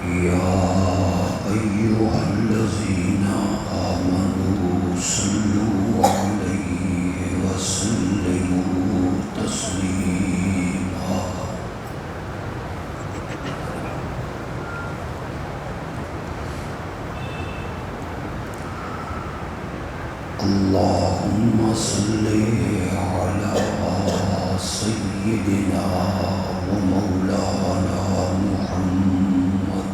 يا أيها الذين آمنوا صلوا عليه وسلموا تسليما اللهم صل على سيدنا ومولانا محمد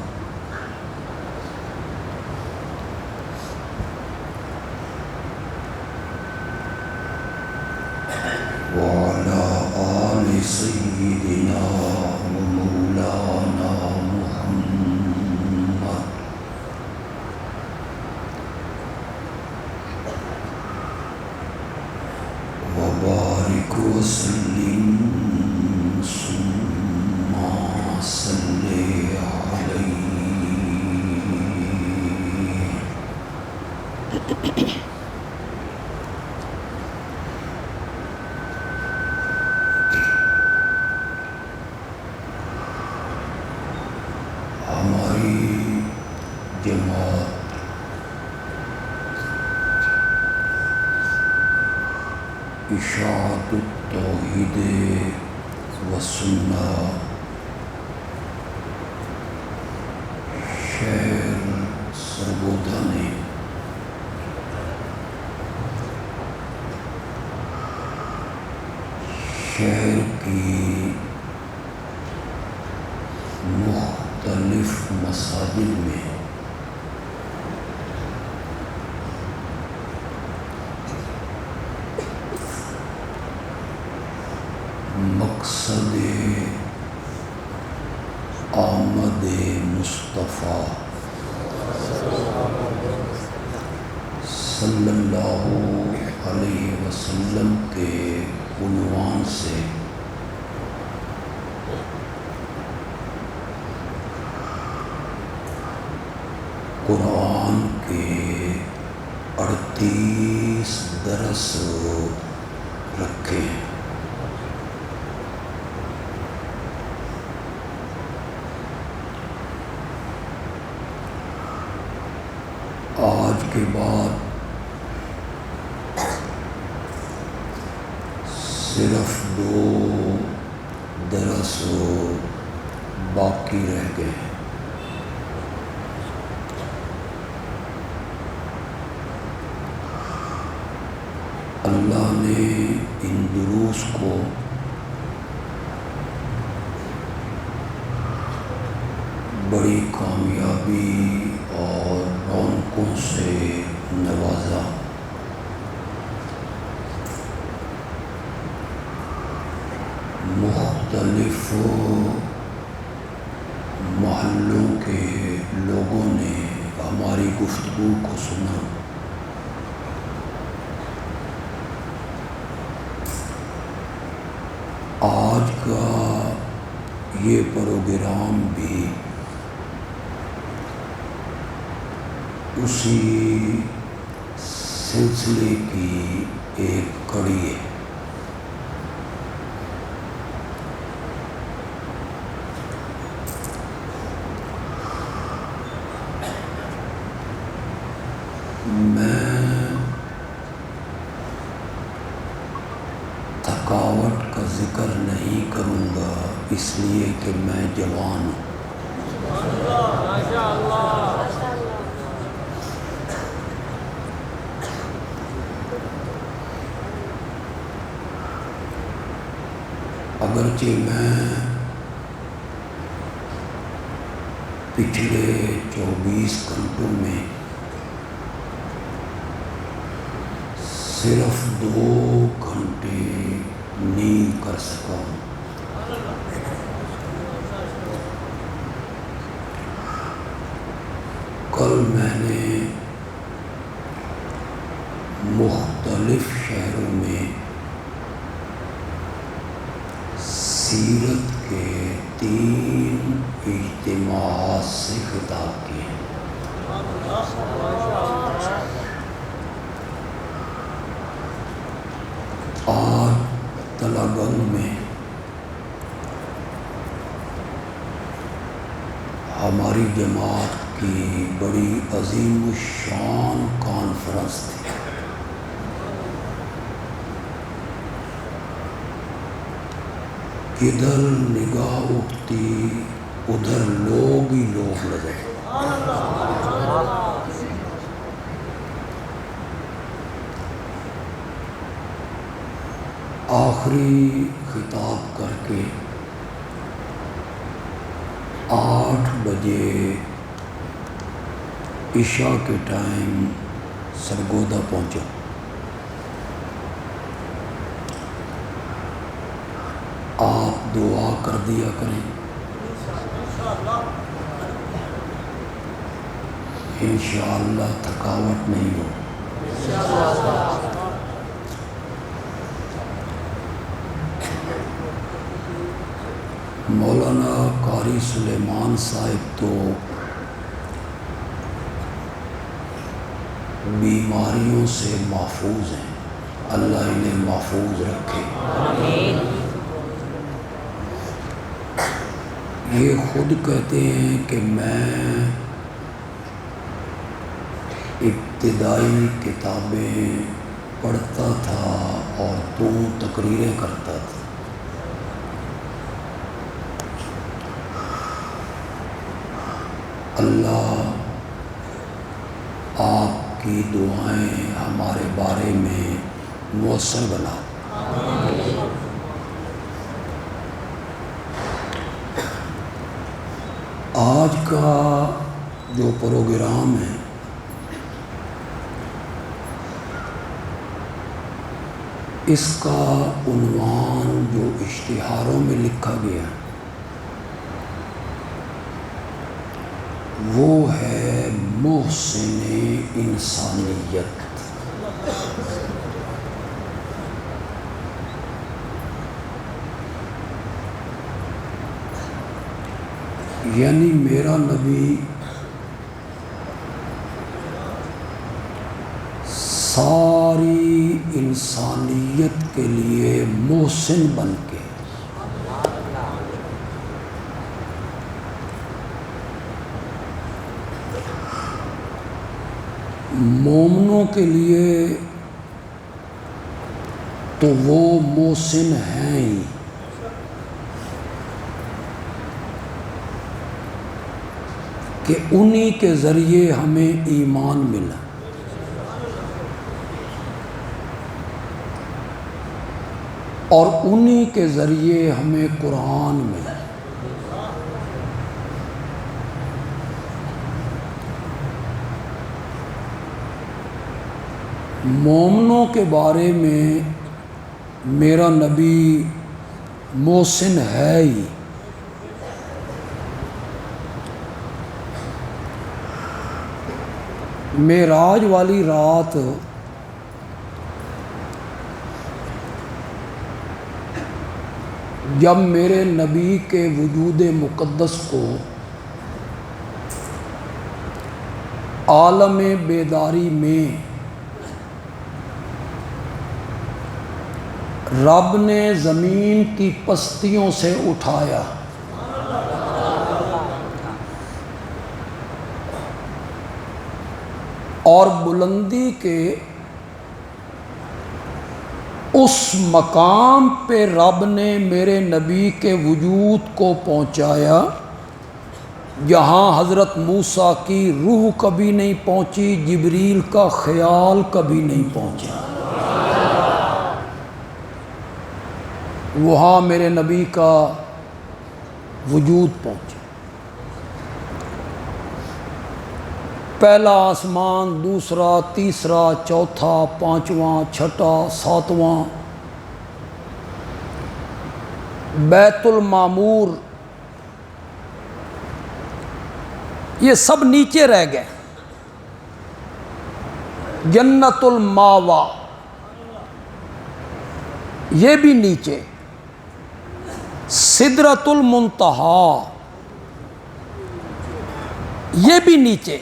وعلى آل سيدنا ومولانا محمد وبارك وسلم ثم صل عليه. ہماری جماعت اشاعت التوحید و سنہ شہر سرگودا نے شہر کی مختلف مساجد میں مقصد آمد مصطفیٰ صلی اللہ علیہ وسلم کے عنوان سے قرآن کے 38 درس رکھے ہیں۔ آج کے بعد صرف 2 درس باقی رہ گئے ہیں۔ اللہ نے ان دروس کو بڑی کامیابی اور رونقوں سے نوازا۔ مختلف محلوں کے لوگوں نے ہماری گفتگو کو سنا۔ آج کا یہ پروگرام بھی اسی سلسلے کی ایک کڑی ہے۔ میں تھکاوٹ کا ذکر نہیں کروں گا، اس لیے کہ میں جوان ہوں۔ اگرچہ میں پچھلے 24 گھنٹوں میں صرف 2 گھنٹے نیند کر سکا ہوں، کل میں نے مختلف شہروں میں سیرت کے 3 اجتماعات سے خطاب کیے۔ آج تلا گنگ میں ہماری جماعت کی بڑی عظیم الشان کانفرنس تھی۔ کدھر نگاہ اٹھتی ادھر لوگ ہی لوگ لگے۔ آخری خطاب کر کے 8 بجے عشاء کے ٹائم سرگودا پہنچا۔ آپ دعا کر دیا کریں، انشاءاللہ تھکاوٹ نہیں ہو۔ مولانا قاری سلیمان صاحب تو بیماریوں سے محفوظ ہیں، اللہ انہیں محفوظ رکھے۔ یہ خود کہتے ہیں کہ میں ابتدائی کتابیں پڑھتا تھا اور تو تقریریں کرتا تھا۔ اللہ آپ کی دعائیں ہمارے بارے میں مؤثر بنا۔ آج کا جو پروگرام ہے اس کا عنوان جو اشتہاروں میں لکھا گیا وہ ہے محسن انسانیت۔ یعنی میرا نبی ساری انسانیت کے لیے محسن بن کے مومنوں کے لیے تو وہ محسن ہیں ہی، کہ انہی کے ذریعے ہمیں ایمان ملا۔ اور انہی کے ذریعے ہمیں قرآن ملا۔ مومنوں کے بارے میں میرا نبی محسن ہے ہی، معراج والی رات جب میرے نبی کے وجود مقدس کو عالم بیداری میں رب نے زمین کی پستیوں سے اٹھایا، اور بلندی کے اس مقام پہ رب نے میرے نبی کے وجود کو پہنچایا جہاں حضرت موسیٰ کی روح کبھی نہیں پہنچی، جبریل کا خیال کبھی نہیں پہنچا۔ وہاں میرے نبی کا وجود پہنچا۔ پہلا آسمان، دوسرا، تیسرا، چوتھا، پانچواں، چھٹا، ساتواں، بیت المعمور، یہ سب نیچے رہ گئے۔ جنت الماوا یہ بھی نیچے، سدرۃ المنتہا یہ بھی نیچے۔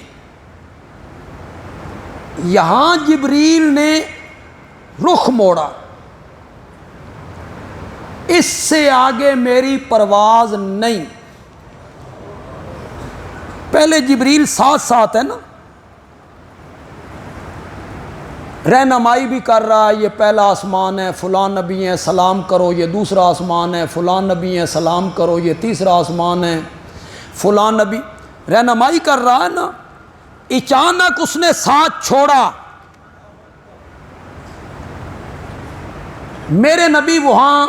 یہاں جبریل نے رخ موڑا، اس سے آگے میری پرواز نہیں۔ پہلے جبریل ساتھ ساتھ ہے نا، رہنمائی بھی کر رہا ہے، یہ پہلا آسمان ہے فلاں نبی ہیں سلام کرو، یہ دوسرا آسمان ہے فلاں نبی ہیں سلام کرو، یہ تیسرا آسمان ہے فلاں نبی، رہنمائی کر رہا ہے نا۔ اچانک اس نے ساتھ چھوڑا، میرے نبی وہاں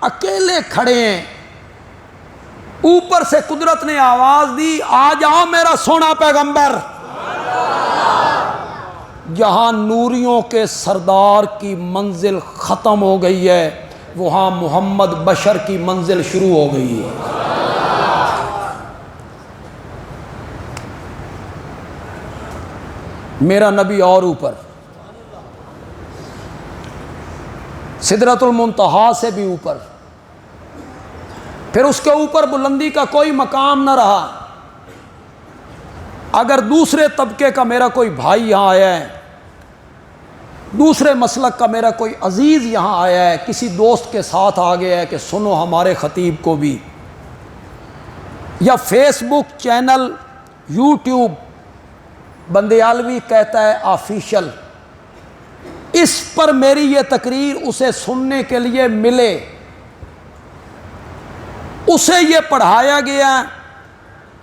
اکیلے کھڑے ہیں، اوپر سے قدرت نے آواز دی، آ جاؤ میرا سونا پیغمبر۔ جہاں نوریوں کے سردار کی منزل ختم ہو گئی ہے، وہاں محمد بشر کی منزل شروع ہو گئی ہے۔ میرا نبی اور اوپر، سدرۃ المنتہا سے بھی اوپر، پھر اس کے اوپر بلندی کا کوئی مقام نہ رہا۔ اگر دوسرے طبقے کا میرا کوئی بھائی یہاں آیا ہے، دوسرے مسلک کا میرا کوئی عزیز یہاں آیا ہے، کسی دوست کے ساتھ آ گیا ہے کہ سنو ہمارے خطیب کو بھی، یا فیس بک چینل، یوٹیوب بندیالوی کہتا ہے آفیشل، اس پر میری یہ تقریر اسے سننے کے لیے ملے، اسے یہ پڑھایا گیا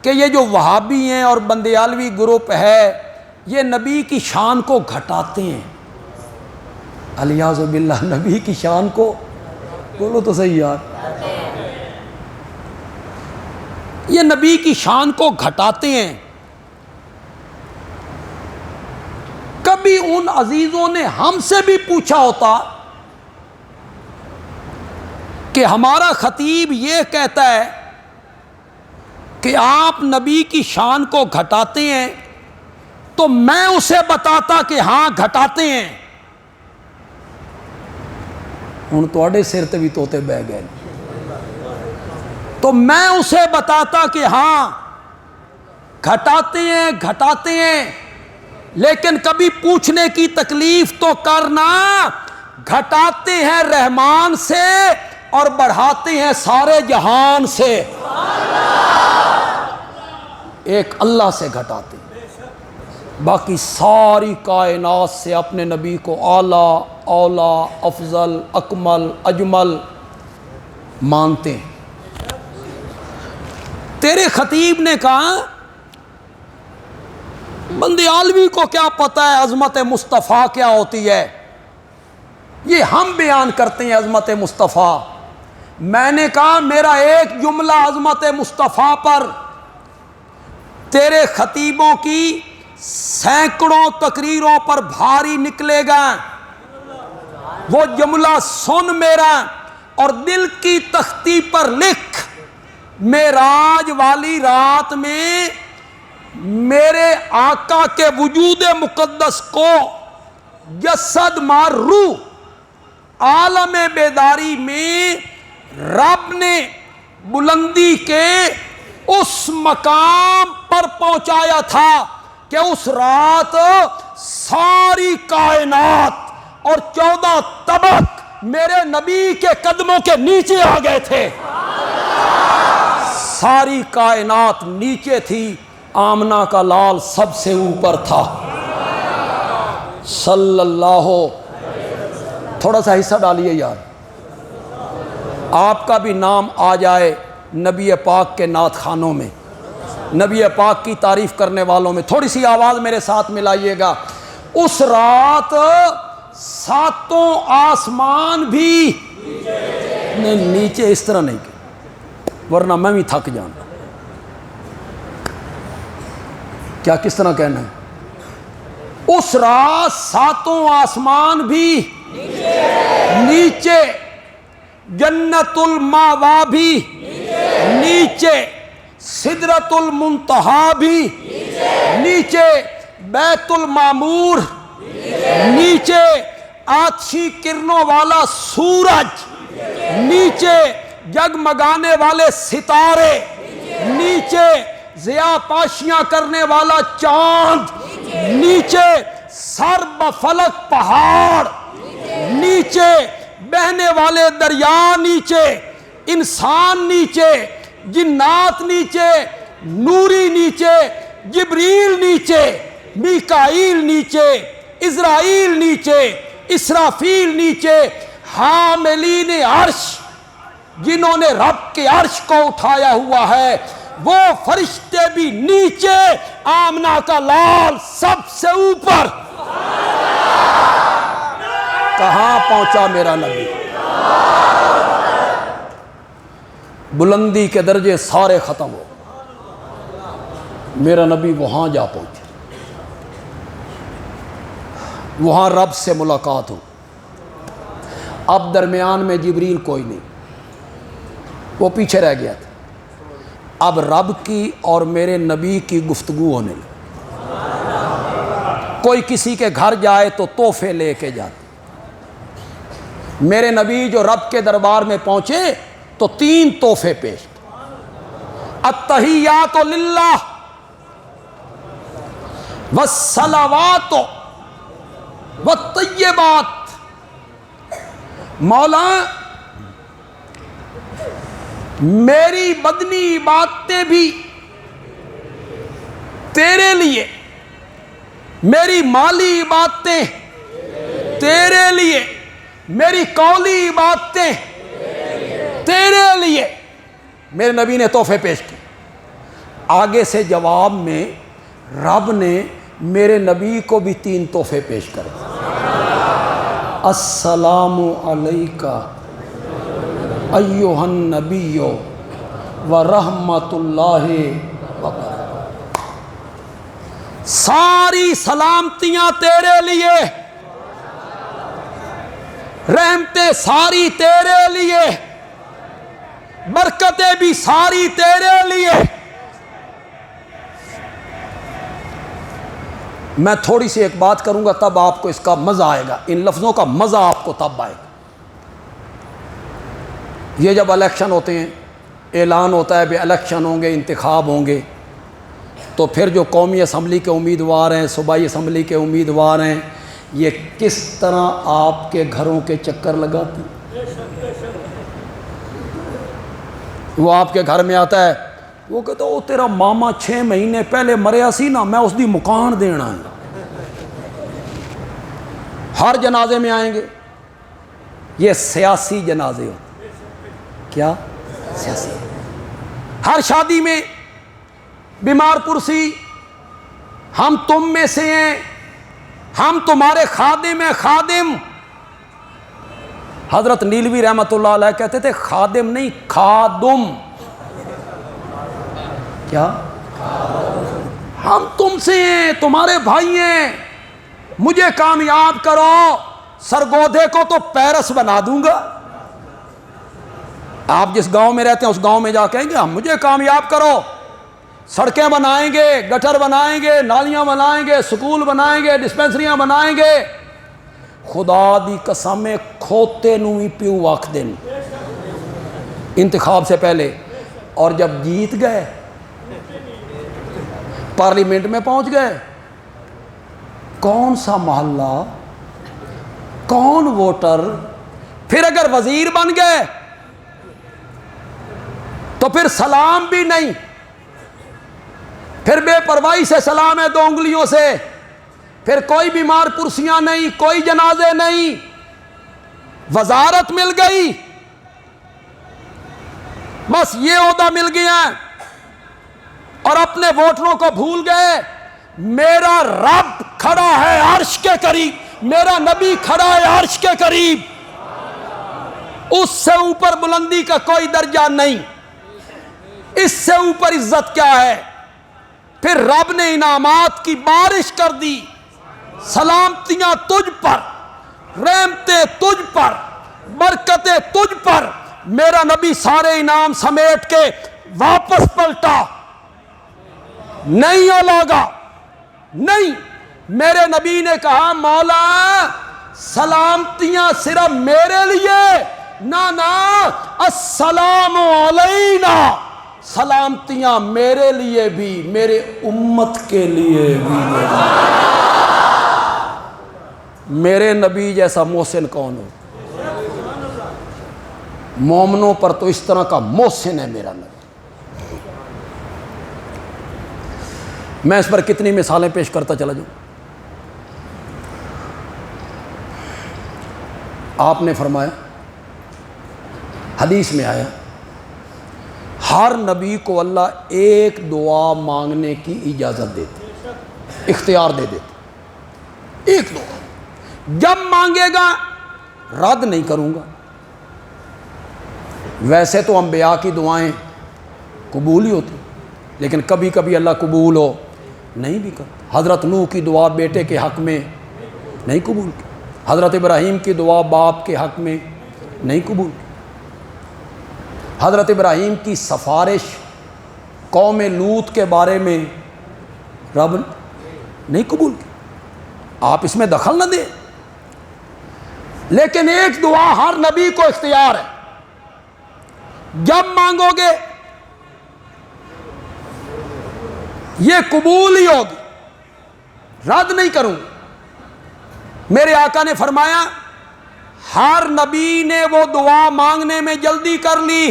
کہ یہ جو وہابی ہیں اور بندیالوی گروپ ہے، یہ نبی کی شان کو گھٹاتے ہیں، الیاذ باللہ، نبی کی شان کو، بولو تو صحیح یار، یہ نبی کی شان کو گھٹاتے ہیں۔ کبھی ان عزیزوں نے ہم سے بھی پوچھا ہوتا کہ ہمارا خطیب یہ کہتا ہے کہ آپ نبی کی شان کو گھٹاتے ہیں، تو میں اسے بتاتا کہ ہاں گھٹاتے ہیں۔ ہن تواڈے سر تے بھی طوطے بہ گئے، تو میں اسے بتاتا کہ ہاں گھٹاتے ہیں، لیکن کبھی پوچھنے کی تکلیف تو کرنا، گھٹاتے ہیں رحمان سے اور بڑھاتے ہیں سارے جہان سے، ایک اللہ سے گھٹاتے ہیں، باقی ساری کائنات سے اپنے نبی کو اعلیٰ اولا افضل اکمل اجمل مانتے ہیں۔ تیرے خطیب نے کہا بندیالوی کو کیا پتہ ہے عظمت مصطفیٰ کیا ہوتی ہے، یہ ہم بیان کرتے ہیں عظمت مصطفیٰ۔ میں نے کہا میرا ایک جملہ عظمت مصطفیٰ پر تیرے خطیبوں کی سینکڑوں تقریروں پر بھاری نکلے گا، وہ جملہ سن میرا اور دل کی تختی پر لکھ، معراج والی رات میں میرے آقا کے وجود مقدس کو جسد مار روح عالم بیداری میں رب نے بلندی کے اس مقام پر پہنچایا تھا کہ اس رات ساری کائنات اور 14 طبق میرے نبی کے قدموں کے نیچے آ گئے تھے، ساری کائنات نیچے تھی، آمنہ کا لال سب سے اوپر تھا صلی اللہ۔ تھوڑا سا حصہ ڈالیے یار، آپ کا بھی نام آ جائے نبی پاک کے نعت خانوں میں، نبی پاک کی تعریف کرنے والوں میں، تھوڑی سی آواز میرے ساتھ ملائیے گا۔ اس رات ساتوں آسمان بھی نہیں، نیچے اس طرح نہیں کہ ورنہ میں بھی تھک جانا، کیا کس طرح کہنا ہے؟ اس رات ساتوں آسمان بھی نیچے، جنت الماوا بھی نیچے، سدرۃ المنتہا بھی نیچے، بیت المعمور نیچے، آتشی کرنوں والا سورج نیچے، جگمگانے والے ستارے نیچے، ضیاء پاشیاں کرنے والا چاند نیچے، سر بفلک پہاڑ نیچے، بہنے والے دریا نیچے، انسان نیچے، جنات نیچے، نوری نیچے، جبریل نیچے، میکائیل نیچے، اسرائیل نیچے، اسرافیل نیچے، حاملین عرش جنہوں نے رب کے عرش کو اٹھایا ہوا ہے وہ فرشتے بھی نیچے، آمنہ کا لال سب سے اوپر۔ کہاں پہنچا میرا نبی؟ بلندی کے درجے سارے ختم ہو، میرا نبی وہاں جا پہنچا، وہاں رب سے ملاقات ہو۔ اب درمیان میں جبریل کوئی نہیں، وہ پیچھے رہ گیا تھا۔ اب رب کی اور میرے نبی کی گفتگو ہونے لگی۔ کوئی کسی کے گھر جائے تو تحفے لے کے جاتے، میرے نبی جو رب کے دربار میں پہنچے تو 3 تحفے پیش کیے، التحیات للہ والصلوات والطیبات۔ مولا میری بدنی عبادتیں بھی تیرے لیے، میری مالی عبادتیں تیرے لیے، میری قولی عبادتیں تیرے لیے۔ میرے نبی نے تحفے پیش کیے۔ آگے سے جواب میں رب نے میرے نبی کو بھی 3 تحفے پیش کرے۔ السلام علیکہ ایھا النبی ورحمۃ اللہ وبرکاتہ۔ ساری سلامتیاں تیرے لیے، رحمتیں ساری تیرے لیے، برکتیں بھی ساری تیرے لیے۔ میں تھوڑی سی ایک بات کروں گا تب آپ کو اس کا مزہ آئے گا، ان لفظوں کا مزہ آپ کو تب آئے گا۔ یہ جب الیکشن ہوتے ہیں، اعلان ہوتا ہے کہ الیکشن ہوں گے، انتخاب ہوں گے، تو پھر جو قومی اسمبلی کے امیدوار ہیں، صوبائی اسمبلی کے امیدوار ہیں، یہ کس طرح آپ کے گھروں کے چکر لگاتے ہیں۔ وہ آپ کے گھر میں آتا ہے، وہ کہتا ہے وہ تیرا ماما 6 مہینے پہلے مریا سی نا، میں اس دی مکان دینا ہے۔ ہر جنازے میں آئیں گے، یہ سیاسی جنازے ہوتے، کیا سیاسی۔ ہر شادی میں بیمار پرسی، ہم تم میں سے ہیں، ہم تمہارے خادم ہیں۔ خادم، حضرت نیلوی رحمت اللہ علیہ کہتے تھے خادم نہیں خادم۔ کیا؟ ہم تم سے ہیں، تمہارے بھائی ہیں، مجھے کامیاب کرو، سرگودھے کو تو پیرس بنا دوں گا۔ آپ جس گاؤں میں رہتے ہیں اس گاؤں میں جا کہیں گے ہم مجھے کامیاب کرو، سڑکیں بنائیں گے، گٹر بنائیں گے، نالیاں بنائیں گے، سکول بنائیں گے، ڈسپینسریاں بنائیں گے۔ خدا دی قسم کھوتے نو ہی پیو آکھ دین انتخاب سے پہلے، اور جب جیت گئے پارلیمنٹ میں پہنچ گئے، کون سا محلہ، کون ووٹر، پھر اگر وزیر بن گئے تو پھر سلام بھی نہیں، پھر بے پرواہی سے سلام ہے 2 انگلیوں سے، پھر کوئی بیمار پرسیاں نہیں، کوئی جنازے نہیں، وزارت مل گئی، بس یہ عہدہ مل گیا اور اپنے ووٹروں کو بھول گئے۔ میرا رب کھڑا ہے عرش کے قریب، میرا نبی کھڑا ہے عرش کے قریب، اس سے اوپر بلندی کا کوئی درجہ نہیں، اس سے اوپر عزت کیا ہے۔ پھر رب نے انعامات کی بارش کر دی، سلامتیاں تجھ پر، رحمتیں تجھ پر، برکتیں تجھ پر۔ میرا نبی سارے انعام سمیٹ کے واپس پلٹا، نہیں اولاگا، نہیں۔ میرے نبی نے کہا مولا سلامتیاں صرف میرے لیے نہ، السلام علینا، سلامتیاں میرے لیے بھی، میرے امت کے لیے بھی۔ میرے نبی جیسا محسن کون ہو؟ مومنوں پر تو اس طرح کا محسن ہے میرا نبی۔ میں اس پر کتنی مثالیں پیش کرتا چلا جاؤں. آپ نے فرمایا، حدیث میں آیا، ہر نبی کو اللہ ایک دعا مانگنے کی اجازت دیتے، اختیار دے دیتے. ایک دعا جب مانگے گا رد نہیں کروں گا. ویسے تو انبیاء کی دعائیں قبول ہی ہوتی، لیکن کبھی کبھی اللہ قبول ہو نہیں بھی کرتا. حضرت نوح کی دعا بیٹے کے حق میں نہیں قبول کی. حضرت ابراہیم کی دعا باپ کے حق میں نہیں قبول کی. حضرت ابراہیم کی سفارش قوم لوط کے بارے میں رب نہیں قبول کی. آپ اس میں دخل نہ دیں. لیکن ایک دعا ہر نبی کو اختیار ہے، جب مانگو گے یہ قبول ہی ہوگی، رد نہیں کروں. میرے آقا نے فرمایا ہر نبی نے وہ دعا مانگنے میں جلدی کر لی،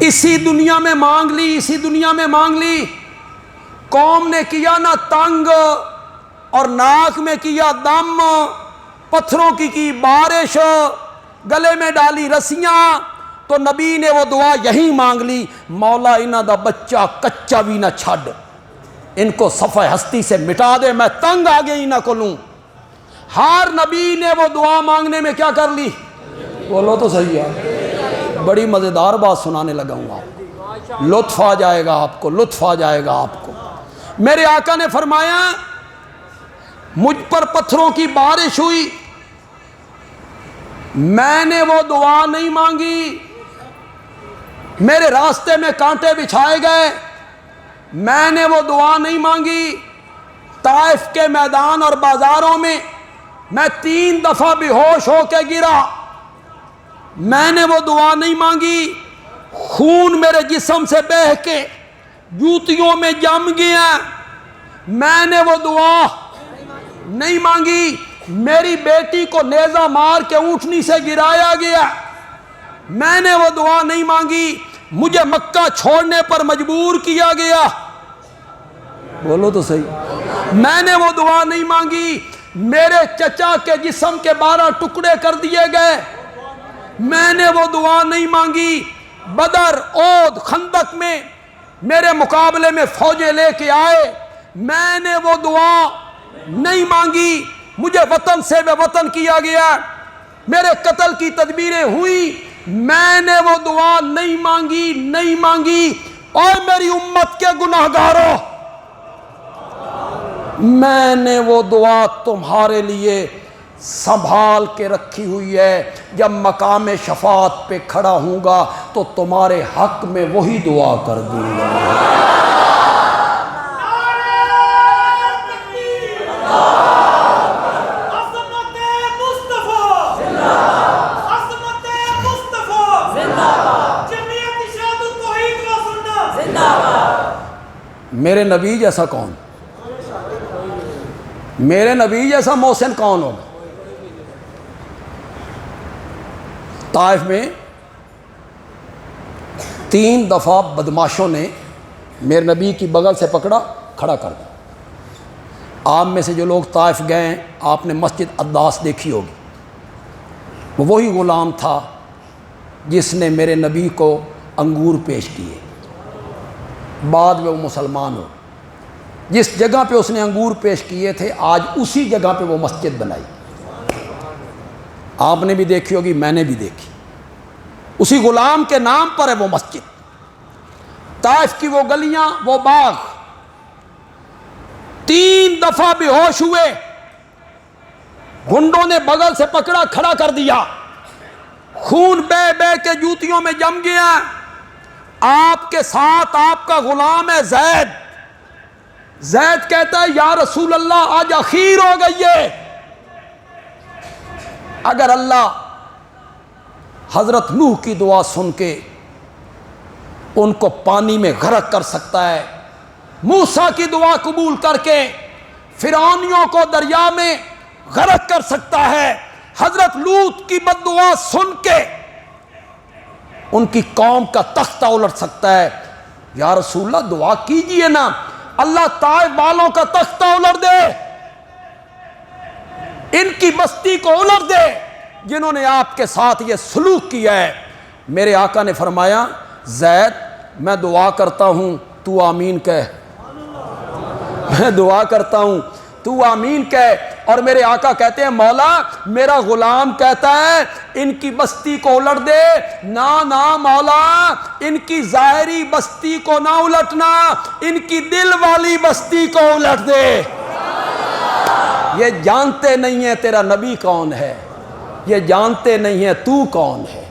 اسی دنیا میں مانگ لی، اسی دنیا میں مانگ لی. قوم نے کیا نہ تنگ اور ناک میں کیا دم، پتھروں کی بارش، گلے میں ڈالی رسیاں، تو نبی نے وہ دعا یہی مانگ لی، مولا انہاں دا بچہ کچا بھی نہ چھڈ، ان کو صفحہ ہستی سے مٹا دے، میں تنگ آگے ہی نہ کو لوں. ہر نبی نے وہ دعا مانگنے میں کیا کر لی؟ بولو تو صحیح ہے. بڑی مزیدار بات سنانے لگا ہوں آپ کو، لطف آ جائے گا آپ کو، لطف آ جائے گا آپ کو. میرے آقا نے فرمایا مجھ پر پتھروں کی بارش ہوئی، میں نے وہ دعا نہیں مانگی. میرے راستے میں کانٹے بچھائے گئے، میں نے وہ دعا نہیں مانگی. طائف کے میدان اور بازاروں میں میں 3 دفعہ بے ہوش ہو کے گرا، میں نے وہ دعا نہیں مانگی. خون میرے جسم سے بہہ کے جوتیوں میں جم گیا، میں نے وہ دعا نہیں مانگی. میری بیٹی کو نیزہ مار کے اونٹنی سے گرایا گیا، میں نے وہ دعا نہیں مانگی. مجھے مکہ چھوڑنے پر مجبور کیا گیا، بولو تو صحیح، میں نے وہ دعا نہیں مانگی. میرے چچا کے جسم کے 12 ٹکڑے کر دیے گئے، میں نے وہ دعا نہیں مانگی. بدر، احد، خندق میں میرے مقابلے میں فوجیں لے کے آئے، میں نے وہ دعا نہیں مانگی. مجھے وطن سے بے وطن کیا گیا، میرے قتل کی تدبیریں ہوئی، میں نے وہ دعا نہیں مانگی، نہیں مانگی. اور میری امت کے گناہگاروں، میں نے وہ دعا تمہارے لیے سنبھال کے رکھی ہوئی ہے. جب مقام شفاعت پہ کھڑا ہوں گا تو تمہارے حق میں وہی دعا کر دوں گا. میرے نبی جیسا کون، میرے نبی جیسا محسن کون ہوگا؟ طائف میں 3 دفعہ بدماشوں نے میرے نبی کی بغل سے پکڑا، کھڑا کر دیا. آپ میں سے جو لوگ طائف گئے ہیں، آپ نے مسجد عداس دیکھی ہوگی. وہ وہی غلام تھا جس نے میرے نبی کو انگور پیش کیے، بعد میں وہ مسلمان ہو. جس جگہ پہ اس نے انگور پیش کیے تھے، آج اسی جگہ پہ وہ مسجد بنائی. آپ نے بھی دیکھی ہوگی، میں نے بھی دیکھی. اسی غلام کے نام پر ہے وہ مسجد. طائف کی وہ گلیاں، وہ باغ. 3 دفعہ بے ہوش ہوئے، گنڈوں نے بغل سے پکڑا، کھڑا کر دیا، خون بہ بہ کے جوتیوں میں جم گیا. آپ کے ساتھ آپ کا غلام ہے زید. زید کہتا ہے یا رسول اللہ آج اخیر ہو گئی ہے. اگر اللہ حضرت نوح کی دعا سن کے ان کو پانی میں غرق کر سکتا ہے، موسیٰ کی دعا قبول کر کے فرعونیوں کو دریا میں غرق کر سکتا ہے، حضرت لوط کی بد دعا سن کے ان کی قوم کا تختہ الٹ سکتا ہے، یا رسول اللہ دعا کیجئے نا، اللہ طائف والوں کا تختہ الٹ دے، ان کی بستی کو الٹ دے جنہوں نے آپ کے ساتھ یہ سلوک کیا ہے۔ میرے آقا نے فرمایا زید میں دعا کرتا ہوں تو آمین کہہ، میں دعا کرتا ہوں تو آمین کہہ۔ اور میرے آقا کہتے ہیں مولا میرا غلام کہتا ہے ان کی بستی کو الٹ دے، نہ مولا ان کی ظاہری بستی کو نہ الٹنا، ان کی دل والی بستی کو الٹ دے۔ یہ جانتے نہیں ہیں تیرا نبی کون ہے، یہ جانتے نہیں ہیں تو کون ہے،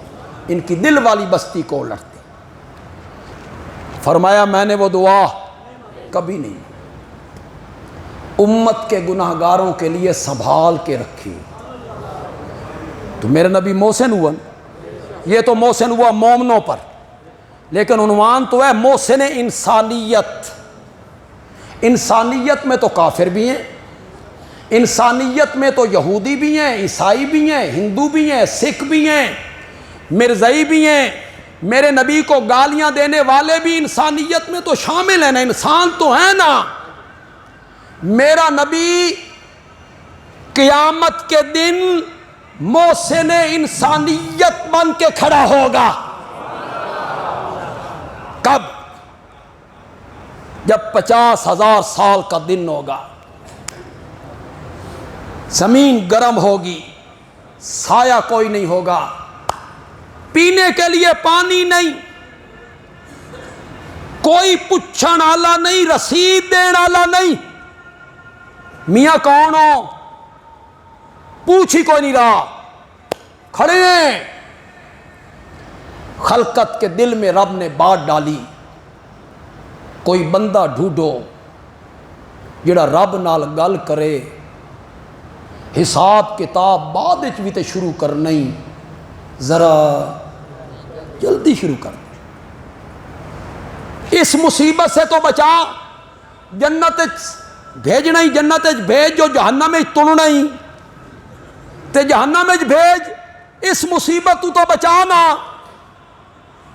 ان کی دل والی بستی کو الٹ دے۔ فرمایا میں نے وہ دعا کبھی نہیں امت کے گناہ گاروں کے لیے سنبھال کے رکھی۔ تو میرے نبی محسن ہوا، یہ تو محسن ہوا مومنوں پر، لیکن عنوان تو ہے محسن انسانیت۔ انسانیت میں تو کافر بھی ہیں، انسانیت میں تو یہودی بھی ہیں، عیسائی بھی ہیں، ہندو بھی ہیں، سکھ بھی ہیں، مرزائی بھی ہیں، میرے نبی کو گالیاں دینے والے بھی انسانیت میں تو شامل ہیں نا، انسان تو ہے نا۔ میرا نبی قیامت کے دن محسن انسانیت بن کے کھڑا ہوگا۔ کب؟ جب 50,000 سال کا دن ہوگا، زمین گرم ہوگی، سایہ کوئی نہیں ہوگا، پینے کے لیے پانی نہیں، کوئی پوچھنے والا نہیں، رسید دینے والا نہیں، میاں کون ہو پوچھ ہی کوئی نہیں رہا، کھڑے ہیں۔ خلقت کے دل میں رب نے بات ڈالی کوئی بندہ ڈھونڈو جڑا رب نال گل کرے، حساب کتاب بعد وچ بھی تے شروع کرنا ہی، ذرا جلدی شروع کر، اس مصیبت سے تو بچا، جنت بھیجنا ہی جنت بھیج، جو جہنم میں تلنا ہی تے جہنم میں بھیج، اس مصیبت تو بچانا۔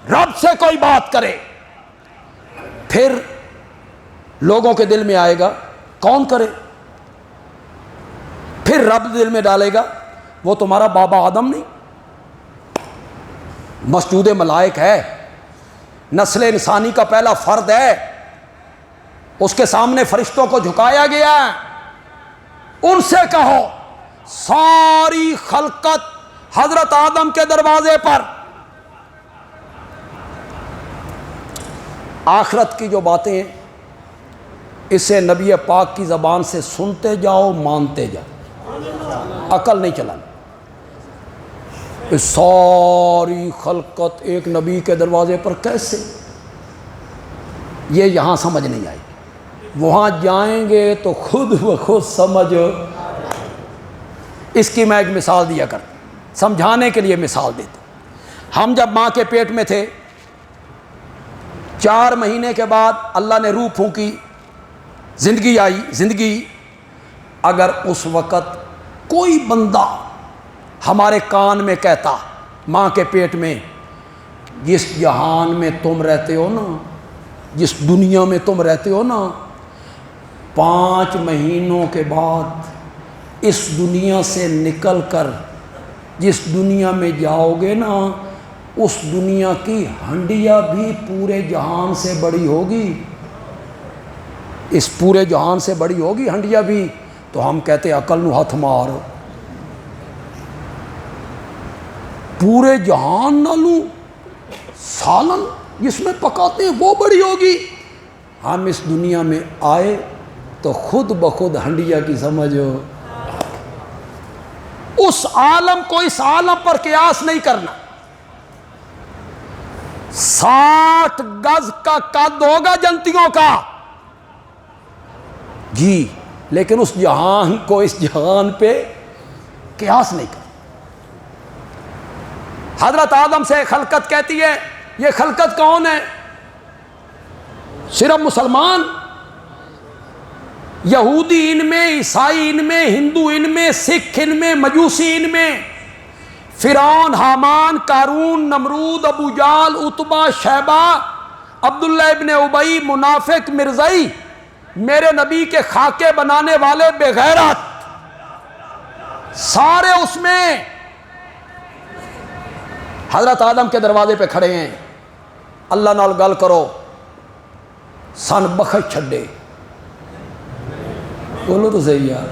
رب سے کوئی بات کرے پھر لوگوں کے دل میں آئے گا کون کرے، پھر رب دل میں ڈالے گا وہ تمہارا بابا آدم نہیں، مسجود ملائک ہے، نسل انسانی کا پہلا فرد ہے، اس کے سامنے فرشتوں کو جھکایا گیا ہے، ان سے کہو ساری خلقت حضرت آدم کے دروازے پر۔ آخرت کی جو باتیں ہیں اسے نبی پاک کی زبان سے سنتے جاؤ، مانتے جاؤ، عقل نہیں چلانا۔ ساری خلقت ایک نبی کے دروازے پر کیسے، یہ یہاں سمجھ نہیں آئی، وہاں جائیں گے تو خود بخود سمجھ۔ اس کی میں ایک مثال دیا کرتا، سمجھانے کے لیے مثال دیتا۔ ہم جب ماں کے پیٹ میں تھے، 4 مہینے کے بعد اللہ نے روح پھونکی، زندگی آئی، زندگی۔ اگر اس وقت کوئی بندہ ہمارے کان میں کہتا ماں کے پیٹ میں، جس جہان میں تم رہتے ہو نا، جس دنیا میں تم رہتے ہو نا، 5 مہینوں کے بعد اس دنیا سے نکل کر جس دنیا میں جاؤ گے نا، اس دنیا کی ہنڈیا بھی پورے جہان سے بڑی ہوگی، اس پورے جہان سے بڑی ہوگی ہنڈیا بھی۔ تو ہم کہتے عقل نو ہاتھ مار، پورے جہان نالوں سالن جس میں پکاتے ہیں وہ بڑی ہوگی۔ ہم اس دنیا میں آئے تو خود بخود ہنڈیا کی سمجھو، اس عالم کو اس عالم پر قیاس نہیں کرنا۔ 60 گز کا قد ہوگا جنتیوں کا جی، لیکن اس جہان کو اس جہان پہ قیاس نہیں کرنا۔ حضرت آدم سے خلقت کہتی ہے، یہ خلقت کون ہے؟ صرف مسلمان؟ یہودی ان میں، عیسائی ان میں، ہندو ان میں، سکھ ان میں، مجوسی ان میں، فرعون، حامان، قارون، نمرود، ابو جہل، عتبہ، شیبہ، عبداللہ ابن ابی منافق مرزائی میرے نبی کے خاکے بنانے والے بے غیرت سارے اس میں حضرت آدم کے دروازے پہ کھڑے ہیں. اللہ نال گل کرو سن بخش چھڈے. بولو تو صحیح یار.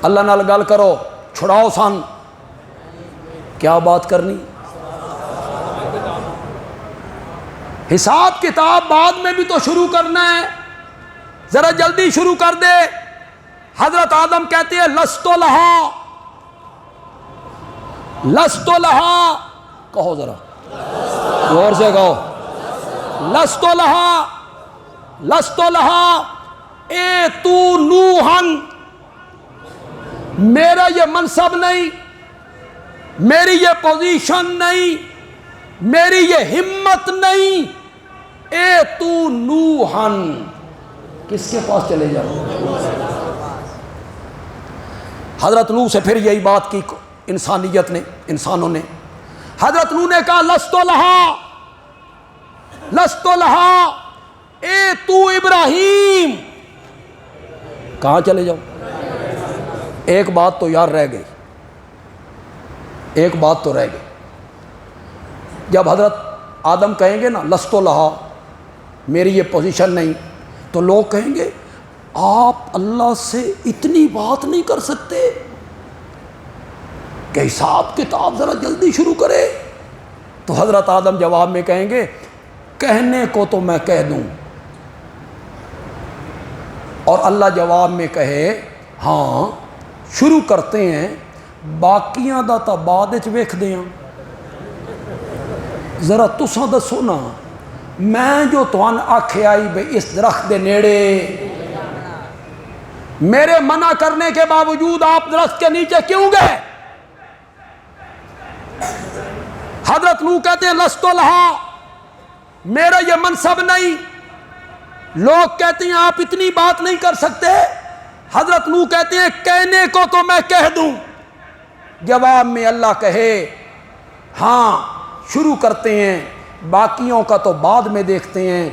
اللہ نال گل کرو چھڑاؤ سن. کیا بات کرنی؟ حساب کتاب بعد میں بھی تو شروع کرنا ہے, ذرا جلدی شروع کر دے. حضرت آدم کہتے ہیں لستو لہا, لستو لہا, کہو ذرا غور سے کہو, لستو لہا, لستو لہا اے تو نوحن, میرا یہ منصب نہیں, میری یہ پوزیشن نہیں, میری یہ ہمت نہیں. اے تو نوحن, کس کے پاس چلے جاؤ؟ حضرت نوح سے پھر یہی بات کی انسانیت نے, انسانوں نے. حضرت نوح نے کہا لستو لہا, لستو لہا اے تو ابراہیم. کہاں چلے جاؤ؟ ایک بات تو یار رہ گئی, ایک بات تو رہ گئی. جب حضرت آدم کہیں گے نا لستو لہا, میری یہ پوزیشن نہیں, تو لوگ کہیں گے آپ اللہ سے اتنی بات نہیں کر سکتے کہ حساب کتاب ذرا جلدی شروع کرے. تو حضرت آدم جواب میں کہیں گے کہنے کو تو میں کہہ دوں, اور اللہ جواب میں کہے ہاں شروع کرتے ہیں, باقیاں دا تا بعد وچ ویکھ دیاں. ذرا تساں دسو نا, میں جو تہن آکھیا آئی بھئی اس درخت دے نیڑے, میرے منع کرنے کے باوجود آپ درخت کے نیچے کیوں گئے؟ حضرت نوح کہتے ہیں لستو لہا, میرا یہ منصب نہیں. لوگ کہتے ہیں آپ اتنی بات نہیں کر سکتے. حضرت نوح کہتے ہیں کہنے کو تو میں کہہ دوں. جواب میں اللہ کہے ہاں شروع کرتے ہیں, باقیوں کا تو بعد میں دیکھتے ہیں.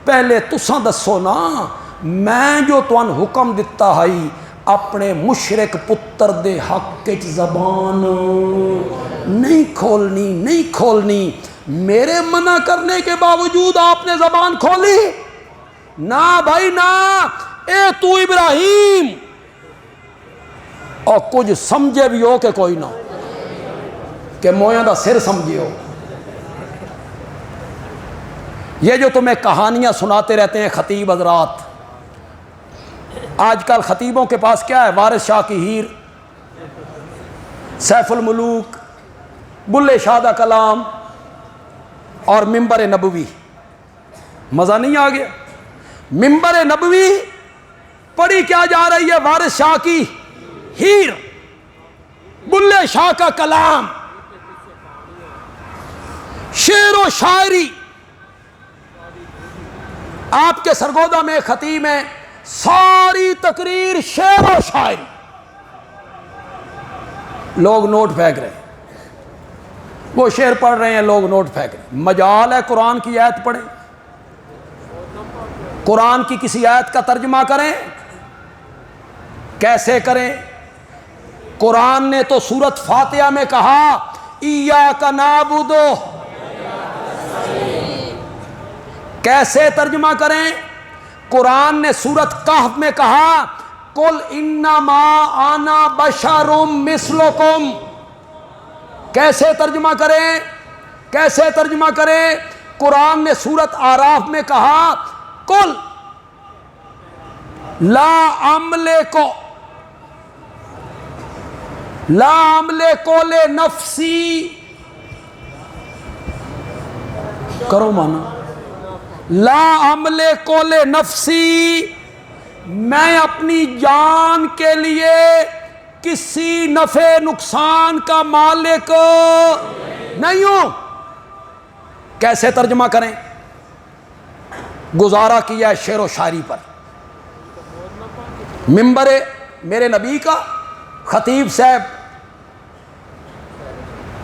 پہلے تساں دسو نا, میں جو تون حکم دتا ہے اپنے مشرک پتر دے حق وچ زبان نہیں کھولنی, نہیں کھولنی. میرے منع کرنے کے باوجود آپ نے زبان کھولی نہ بھائی نہ. اے تو ابراہیم, اور کچھ سمجھے بھی ہو کہ کوئی نہ, کہ مویاں دا سر سمجھے ہو. یہ جو تمہیں کہانیاں سناتے رہتے ہیں خطیب حضرات, آج کل خطیبوں کے پاس کیا ہے؟ وارث شاہ کی ہیر, سیف الملوک, بلے شاہ دا کلام اور ممبر نبوی. مزہ نہیں آ گیا؟ ممبر نبوی پڑھی کیا جا رہی ہے؟ وارث شاہ کی ہیر, بلے شاہ کا کلام, شعر و شاعری. آپ کے سرگودا میں خطیب ہیں, ساری تقریر شعر و شاعری. لوگ نوٹ پھینک رہے ہیں, وہ شعر پڑھ رہے ہیں, لوگ نوٹ پھینک رہے ہیں. مجال ہے قرآن کی آیت پڑھیں, قرآن کی کسی آیت کا ترجمہ کریں. کیسے کریں؟ قرآن نے تو سورت فاتحہ میں کہا ایاک نعبد. کیسے ترجمہ کریں؟ قرآن نے سورت کہف میں کہا قل انما انا بشر مثلکم. کیسے ترجمہ کریں؟ کیسے ترجمہ کریں؟ قرآن نے سورت آراف میں کہا قل لا املکو لنفسی. کرو مانا, لا املکو لنفسی, میں اپنی جان کے لیے کسی نفع نقصان کا مالک نہیں ہوں. کیسے ترجمہ کریں؟ گزارا کیا ہے شعر و شاعری پر. ممبر میرے نبی کا خطیب صاحب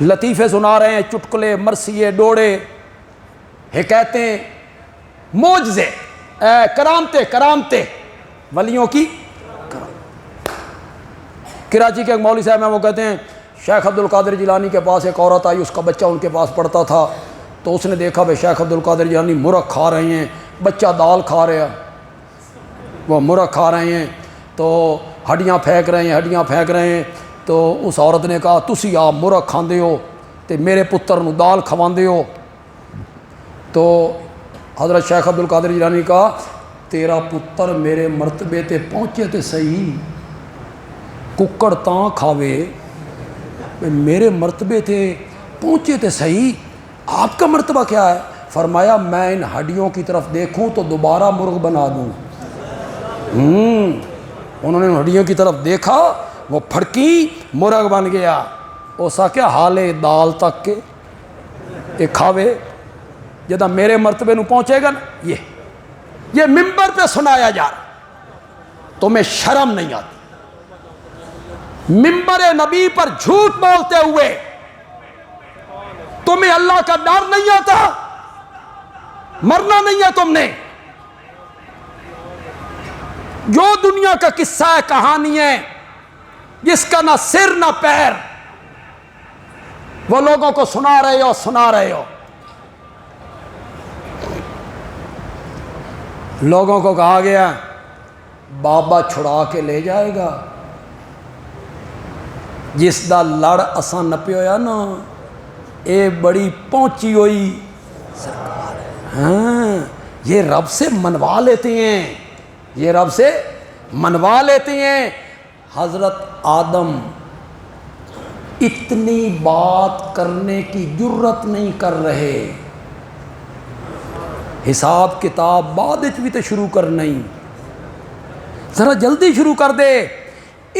لطیفے سنا رہے ہیں, چٹکلے, مرثیے, ڈوڑے, یہ کہتے ہیں معجزے، کرامتیں ولیوں کی کرامت۔ کراچی کے ایک مولوی صاحب ہیں، وہ کہتے ہیں شیخ عبد القادر جیلانی کے پاس ایک عورت آئی، اس کا بچہ ان کے پاس پڑھتا تھا، تو اس نے دیکھا بھائی شیخ عبد القادر جیلانی مرغ کھا رہے ہیں، بچہ دال کھا رہا، وہ مرغ کھا رہے ہیں، تو ہڈیاں پھینک رہے ہیں، تو اس عورت نے کہا تسی آپ مرغ کھاندے ہو تے میرے پتر نو دال کھواندے ہو۔ تو حضرت شیخ عبد القادر جیلانی کہا تیرا پتر میرے مرتبے تے پہنچے تے صحیح، ککڑ تاں کھاوے میرے مرتبے تے پہنچے تے صحیح، آپ کا مرتبہ کیا ہے؟ فرمایا میں ان ہڈیوں کی طرف دیکھوں تو دوبارہ مرغ بنا دوں۔ انہوں نے ہڈیوں کی طرف دیکھا، وہ پھڑکی مرغ بن گیا۔ اوسا کیا حالے دال تک کے یہ کھاوے جدہ میرے مرتبے نو پہنچے گا نا، یہ ممبر پہ سنایا جا رہا، تمہیں شرم نہیں آتی؟ ممبر نبی پر جھوٹ بولتے ہوئے تمہیں اللہ کا ڈر نہیں آتا؟ مرنا نہیں ہے تم نے؟ جو دنیا کا قصہ ہے، کہانی ہے، جس کا نہ سر نہ پیر، وہ لوگوں کو سنا رہے ہو۔ لوگوں کو کہا گیا بابا چھڑا کے لے جائے گا، جس دا لڑ اساں نپے ہویا نا، اے بڑی پہنچی ہوئی سرکار ہے۔ ہاں، یہ رب سے منوا لیتے ہیں، حضرت آدم اتنی بات کرنے کی جرت نہیں کر رہے، حساب کتاب بعد بھی تو شروع کرنا ہی، ذرا جلدی شروع کر دے،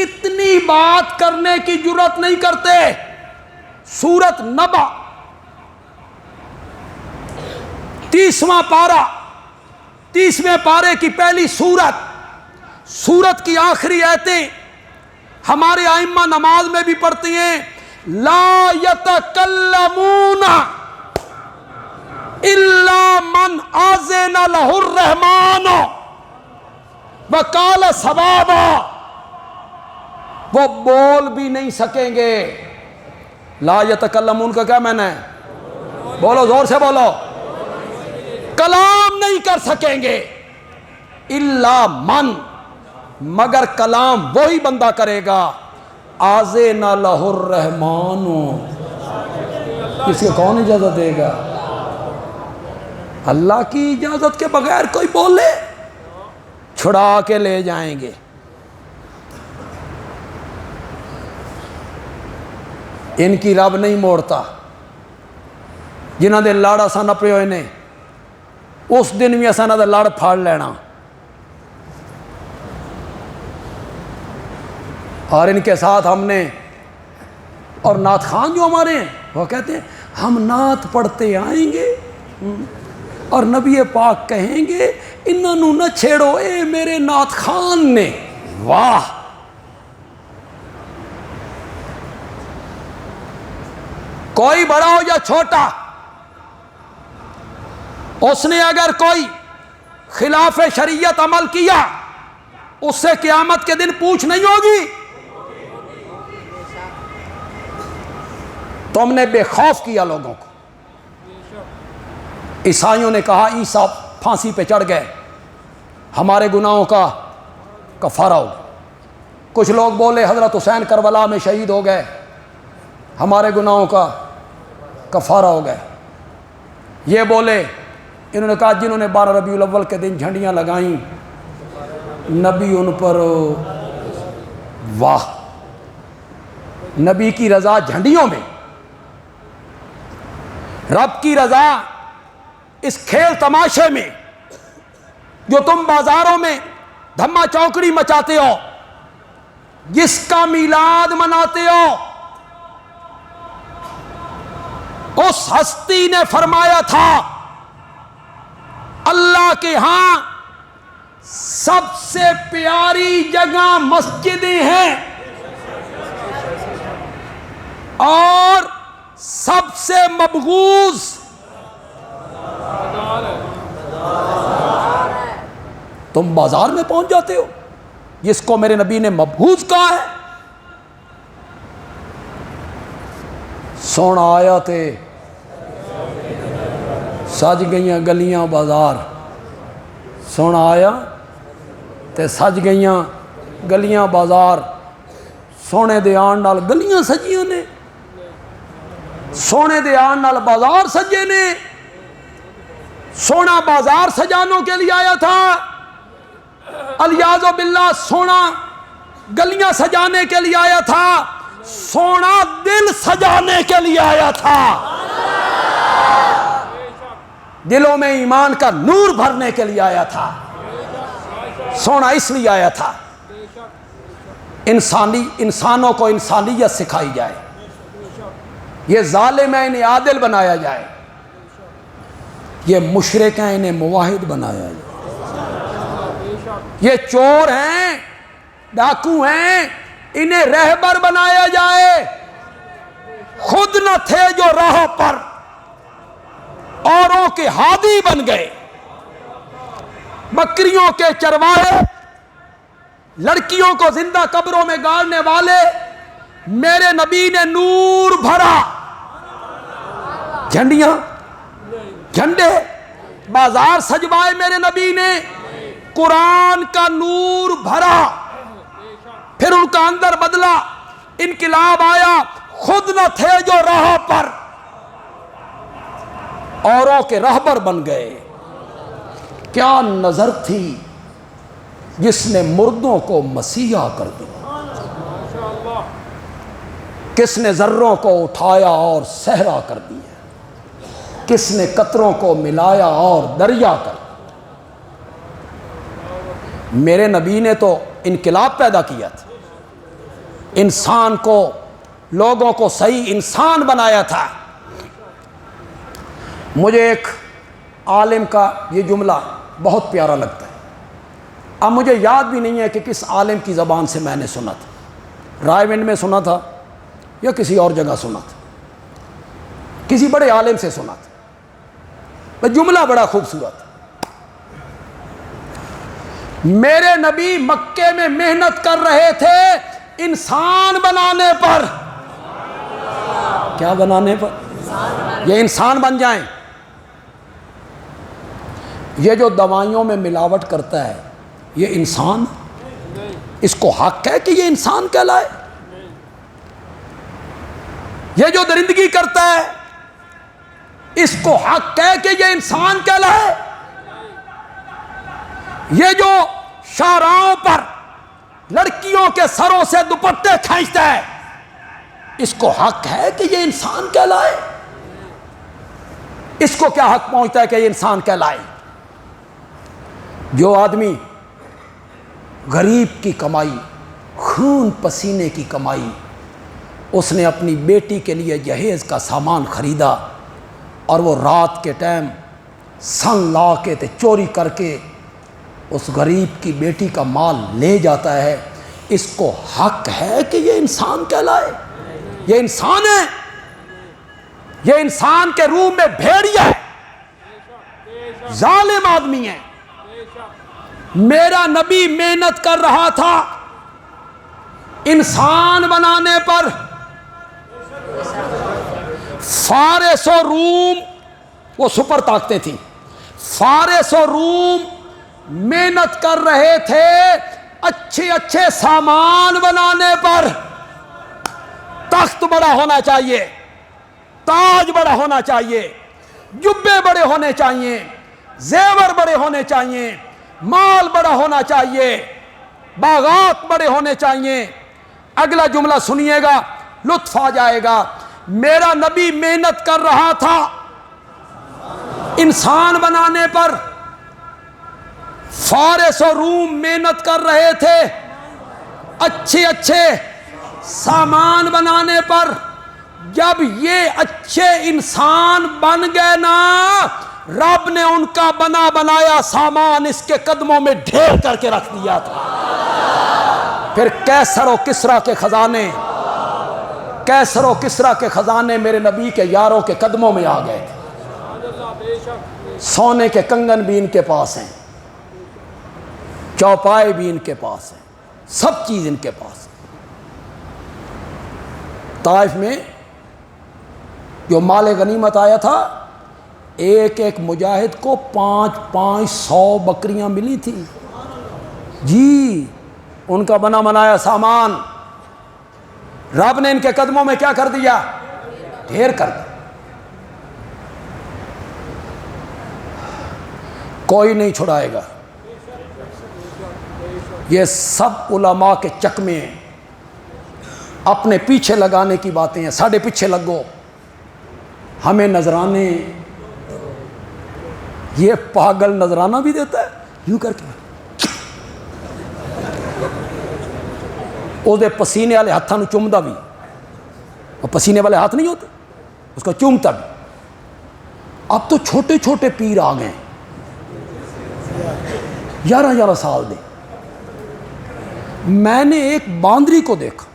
اتنی بات کرنے کی جرت نہیں کرتے۔ سورت نبا 30واں پارہ، 30ویں پارے کی پہلی سورت کی آخری آیتیں ہمارے ائمہ نماز میں بھی پڑھتی ہیں، لا یتکلمون الا من اذن له الرحمن وقال صوابا، وہ بول بھی نہیں سکیں گے۔ لا یتکلمون کا کیا معنی ہے؟ بولو، زور سے بولو۔ کلام نہیں کر سکیں گے، الا من، مگر کلام وہی بندہ کرے گا، اذن له الرحمن، اس کو کون اجازت دے گا؟ اللہ کی اجازت کے بغیر کوئی بولے چھڑا کے لے جائیں گے۔ ان کی رب نہیں موڑتا، جنہاں دے لڑ اساں نپے ہوئے نے، اس دن بھی اساں دا لڑ پھاڑ لینا۔ اور ان کے ساتھ ہم نے، اور نعت خان جو ہمارے ہیں وہ کہتے ہیں ہم نعت پڑھتے آئیں گے اور نبی پاک کہیں گے انہوں نہ چھیڑو، اے میرے نعت خان نے۔ واہ! کوئی بڑا ہو یا چھوٹا، اس نے اگر کوئی خلاف شریعت عمل کیا، اس سے قیامت کے دن پوچھ نہیں ہوگی۔ تم نے بے خوف کیا لوگوں کو۔ عیسائیوں نے کہا عیسیٰ پھانسی پہ چڑھ گئے، ہمارے گناہوں کا کفارہ ہو۔ کچھ لوگ بولے حضرت حسین کربلا میں شہید ہو گئے، ہمارے گناہوں کا کفارہ ہو گئے۔ یہ بولے، انہوں نے کہا جنہوں نے 12 ربیع الاول کے دن جھنڈیاں لگائیں، نبی ان پر، واہ! نبی کی رضا جھنڈیوں میں، رب کی رضا اس کھیل تماشے میں جو تم بازاروں میں دھما چوکڑی مچاتے ہو، جس کا میلاد مناتے ہو، اس ہستی نے فرمایا تھا اللہ کے ہاں سب سے پیاری جگہ مسجدیں ہیں اور سب سے مبغوض تم بازار میں پہنچ جاتے ہو، جس کو میرے نبی نے مبعوث کہا ہے۔ سونا آیا تے سج گئیاں گلیاں بازار، سونا آیا تے سج گئیاں گلیاں بازار، سونے دے آن نال گلیاں سجیاں نے، سونے دے آن نال بازار سجے نے۔ سونا بازار سجانوں کے لیے آیا تھا، الیاذ باللہ سونا گلیاں سجانے کے لیے آیا تھا، سونا دل سجانے کے لیے آیا تھا، دلوں میں ایمان کا نور بھرنے کے لیے آیا تھا۔ سونا اس لیے آیا تھا انسانوں کو انسانیت سکھائی جائے، یہ ظالم ہے انہیں عادل بنایا جائے، یہ مشرک ہیں انہیں موحد بنایا جائے، یہ چور ہیں ڈاکو ہیں انہیں رہبر بنایا جائے۔ خود نہ تھے جو راہ پر، اوروں کے ہادی بن گئے، بکریوں کے چرواہے، لڑکیوں کو زندہ قبروں میں گاڑنے والے، میرے نبی نے نور بھرا، جھنڈیاں جھنڈے بازار سجوائے میرے نبی نے، قرآن کا نور بھرا، پھر ان کا اندر بدلا، انقلاب آیا، خود نہ تھے جو راہ پر، اوروں کے رہبر بن گئے۔ کیا نظر تھی جس نے مردوں کو مسیحا کر دیا، کس نے ذروں کو اٹھایا اور صحرا کر دیا، کس نے قطروں کو ملایا اور دریا کر دیا۔ میرے نبی نے تو انقلاب پیدا کیا تھا، انسان کو، لوگوں کو صحیح انسان بنایا تھا۔ مجھے ایک عالم کا یہ جملہ بہت پیارا لگتا ہے، اب مجھے یاد بھی نہیں ہے کہ کس عالم کی زبان سے میں نے سنا تھا، رائے ونڈ میں سنا تھا یا کسی اور جگہ سنا تھا، کسی بڑے عالم سے سنا تھا، جملہ بڑا خوبصورت۔ میرے نبی مکے میں محنت کر رہے تھے انسان بنانے پر، کیا بنانے پر؟ یہ انسان بن جائیں۔ یہ جو دوائیوں میں ملاوٹ کرتا ہے یہ انسان، اس کو حق ہے کہ یہ انسان کہلائے؟ یہ جو درندگی کرتا ہے اس کو حق ہے کہ یہ انسان کہلائے؟ یہ جو شاہراہوں پر لڑکیوں کے سروں سے دوپٹے کھینچتا ہے اس کو حق ہے کہ یہ انسان کہلائے؟ اس کو کیا حق پہنچتا ہے کہ یہ انسان کہلائے؟ جو آدمی غریب کی کمائی، خون پسینے کی کمائی، اس نے اپنی بیٹی کے لیے جہیز کا سامان خریدا اور وہ رات کے ٹائم سن لا کے تے چوری کر کے اس غریب کی بیٹی کا مال لے جاتا ہے، اس کو حق ہے کہ یہ انسان کہلائے؟ یہ انسان ہے، یہ انسان کے روح میں بھیڑیا ہے، ظالم آدمی ہے۔ میرا نبی محنت کر رہا تھا انسان بنانے پر، فارس و روم، وہ سپر طاقتیں تھیں، فارس و روم محنت کر رہے تھے اچھے اچھے سامان بنانے پر۔ تخت بڑا ہونا چاہیے، تاج بڑا ہونا چاہیے، جبے بڑے ہونے چاہیے، زیور بڑے ہونے چاہیے، مال بڑا ہونا چاہیے، باغات بڑے ہونے چاہیے۔ اگلا جملہ سنیے گا، لطف آ جائے گا۔ میرا نبی محنت کر رہا تھا انسان بنانے پر، فارس و روم محنت کر رہے تھے اچھے اچھے سامان بنانے پر۔ جب یہ اچھے انسان بن گئے نا، رب نے ان کا بنا بنایا سامان اس کے قدموں میں ڈھیر کر کے رکھ دیا تھا۔ پھر کیسر و کسریٰ کے خزانے، کیسر و کسریٰ کے خزانے میرے نبی کے یاروں کے قدموں میں آ گئے تھے، سونے کے کنگن بھی ان کے پاس ہیں، چوپائے بھی ان کے پاس ہیں، سب چیز ان کے پاس ہے۔ طائف میں جو مال غنیمت آیا تھا، ایک ایک مجاہد کو 500 بکریاں ملی تھی جی، ان کا بنا بنایا سامان رب نے ان کے قدموں میں کیا کر دیا؟ ڈھیر کر دیا۔ کوئی نہیں چھڑائے گا۔ یہ سب علماء کے چکمے ہیں، اپنے پیچھے لگانے کی باتیں ہیں، ساڑھے پیچھے لگو، ہمیں نذرانے۔ یہ پاگل نذرانہ بھی دیتا ہے یوں کر کے، اس دے پسینے والے ہاتھوں چومتا بھی، اور پسینے والے ہاتھ نہیں ہوتے، اس کو چومتا بھی۔ اب تو چھوٹے چھوٹے پیر آ گئے، 11 سال دے۔ میں نے ایک باندری کو دیکھا،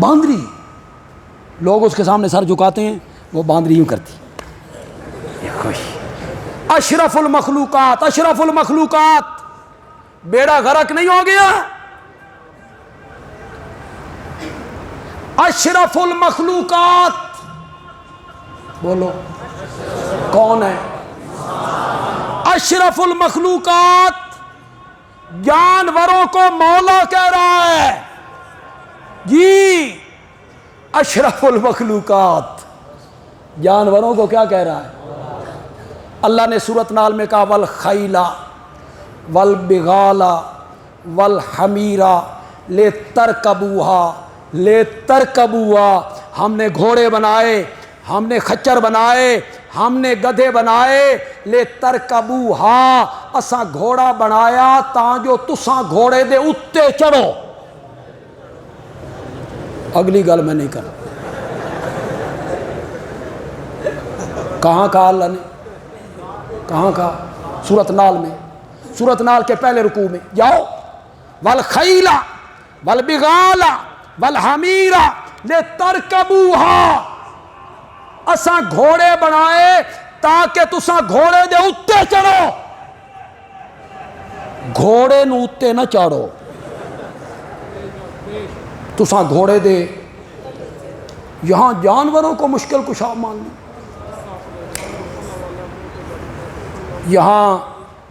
باندری، لوگ اس کے سامنے سر جھکاتے ہیں، وہ باندری یوں کرتی، اشرف المخلوقات، اشرف المخلوقات، بیڑا غرق نہیں ہو گیا؟ اشرف المخلوقات بولو کون ہے؟ اشرف المخلوقات جانوروں کو مولا کہہ رہا ہے جی، اشرف المخلوقات جانوروں کو کیا کہہ رہا ہے؟ اللہ نے سورۃ نال میں کہا والخیل والبغال والحمیر لترکبوها لترکبوها، ہم نے گھوڑے بنائے، ہم نے خچر بنائے، ہم نے گدھے بنائے، لترکبوها، اساں گھوڑا بنایا تاں جو تساں گھوڑے دے اتے چڑھو۔ اگلی گل میں نہیں کرنا، کہاں کہا اللہ نے؟ کہاں کہا؟ سورۃ نال میں، سورۃ نال کے پہلے رکوع میں جاؤ، والخیل والبغال والحمیر لترکبوها، اساں گھوڑے بنائے تاکہ تساں گھوڑے دے اتے چڑھو، گھوڑے نو اتے نہ چاڑو، تساں گھوڑے دے۔ یہاں جانوروں کو مشکل کشا مان لی، یہاں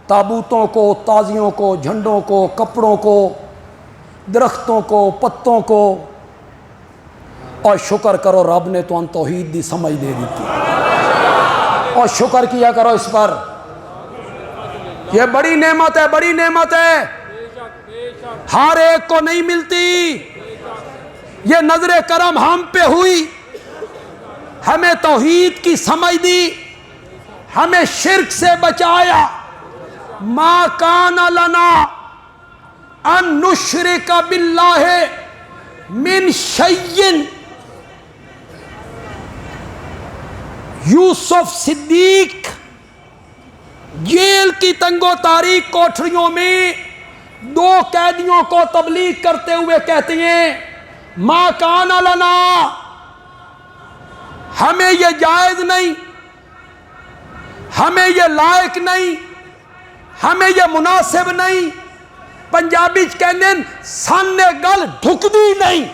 تابوتوں کو، تازیوں کو، جھنڈوں کو، کپڑوں کو، درختوں کو، پتوں کو، اور شکر کرو رب نے تو ان توحید دی سمجھ دے دیتی، اور شکر کیا کرو اس پر، یہ بڑی نعمت ہے، بڑی نعمت ہے، ہر ایک کو نہیں ملتی۔ یہ نظر کرم ہم پہ ہوئی، ہمیں توحید کی سمجھ دی، ہمیں شرک سے بچایا۔ ما کان لنا ان نشرک باللہ من شیء، یوسف صدیق جیل کی تنگ و تاریک کوٹھریوں میں 2 قیدیوں کو تبلیغ کرتے ہوئے کہتے ہیں ما کان لنا، ہمیں یہ جائز نہیں، ہمیں یہ لائق نہیں، ہمیں یہ مناسب نہیں، پنجابی کہنے سن نے گل ڈھکدی نہیں،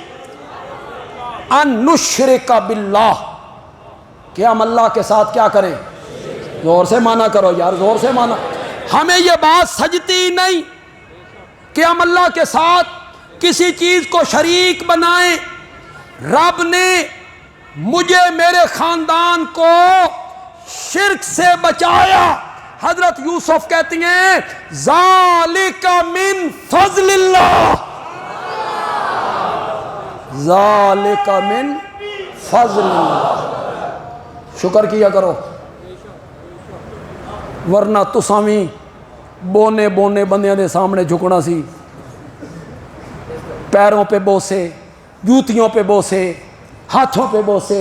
ان نشرک باللہ، کہ ہم اللہ کے ساتھ کیا کریں؟ زور سے مانا کرو یار، زور سے مانا۔ ہمیں یہ بات سجتی نہیں کہ ہم اللہ کے ساتھ کسی چیز کو شریک بنائیں۔ رب نے مجھے، میرے خاندان کو شرک سے بچایا۔ حضرت یوسف کہتی ہیں ذالک من فضل اللہ، ذالک من فضل اللہ، شکر کیا کرو، ورنہ تسامی بونے بونے بندیاں دے سامنے جھکنا سی، پیروں پہ بوسے، جوتیوں پہ بوسے، ہاتھوں پہ بوسے،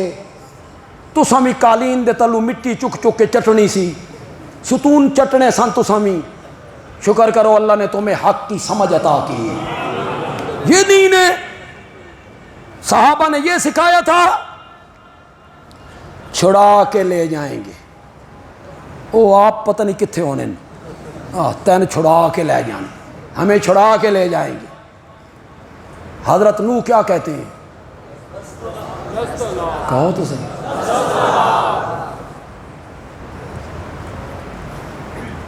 تسامی قالین دے تلو مٹی چک چک کے چٹنی سی، ستون چٹنے سن تسامی۔ شکر کرو اللہ نے تمہیں حق کی سمجھ عطا کی، یہ دین ہے۔ صحابہ نے یہ سکھایا تھا، چھڑا کے لے جائیں گے، او آپ پتہ نہیں کتنے ہونے، تین چھڑا کے لے جانا، ہمیں چھڑا کے لے جائیں گے۔ حضرت نوح کیا کہتے ہیں؟ کہو تو صحیح۔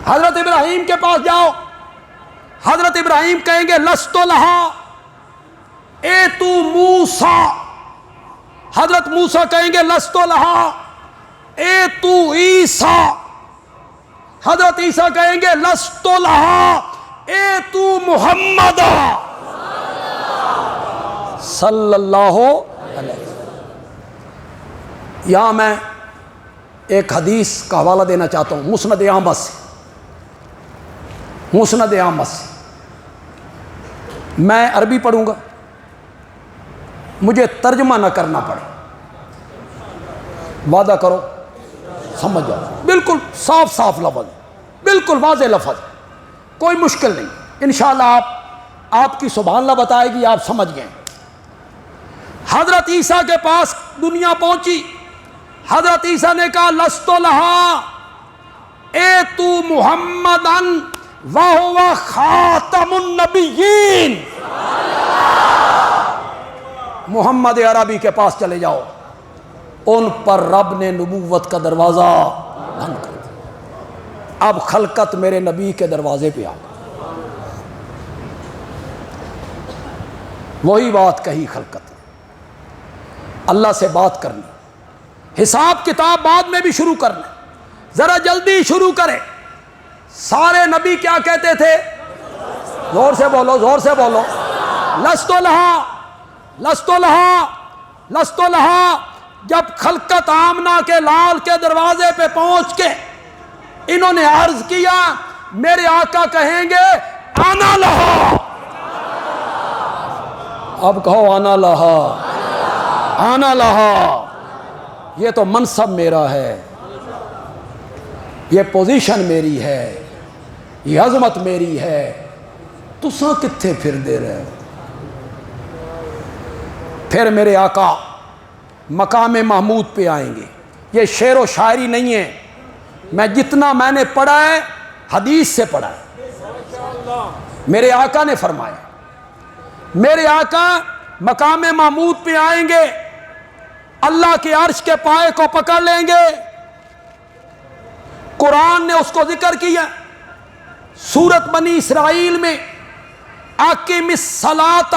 حضرت ابراہیم کے پاس جاؤ، حضرت ابراہیم کہیں گے لست لہا ایتو موسیٰ، حضرت موسیٰ کہیں گے لست لہا ایتو عیسیٰ، حضرت عیسیٰ کہیں گے لست لہا ایتو محمد صلی اللہ علیہ وسلم۔ یہاں میں ایک حدیث کا حوالہ دینا چاہتا ہوں، مسند احمد سے، مسند احمد سے۔ میں عربی پڑھوں گا، مجھے ترجمہ نہ کرنا پڑے، وعدہ کرو سمجھ جاؤ، بالکل صاف صاف لفظ، بالکل واضح لفظ، کوئی مشکل نہیں، انشاءاللہ آپ کی سبحان اللہ بتائے گی، آپ سمجھ گئے۔ حضرت عیسیٰ کے پاس دنیا پہنچی، حضرت عیسیٰ نے کہا لست لہا ایتو محمدن وَهُوَ خاتم النبیین، محمد عربی کے پاس چلے جاؤ، ان پر رب نے نبوت کا دروازہ بند کر دیا، اب خلقت میرے نبی کے دروازے پہ آ گئی۔ وہی بات کہی خلقت نے، اللہ سے بات کرنی، حساب کتاب بعد میں بھی شروع کرنا، ذرا جلدی شروع کرے۔ سارے نبی کیا کہتے تھے؟ زور سے بولو، زور سے بولو، لست لہا لست لہا لست لہا۔ جب خلقت آمنہ کے لال کے دروازے پہ پہنچ کے انہوں نے عرض کیا، میرے آقا کہیں گے آنا لہا، اب کہو آنا لہا، آنا لہا، یہ تو منصب میرا ہے، یہ پوزیشن میری ہے، یہ عظمت میری ہے، تساں کتھے پھر دے رہے؟ پھر میرے آقا مقام محمود پہ آئیں گے۔ یہ شعر و شاعری نہیں ہے، میں جتنا میں نے پڑھا ہے حدیث سے پڑھا ہے۔ میرے آقا نے فرمایا، میرے آقا مقام محمود پہ آئیں گے، اللہ کے عرش کے پائے کو پکڑ لیں گے۔ قرآن نے اس کو ذکر کیا، سورت بنی اسرائیل میں اقیم الصلاۃ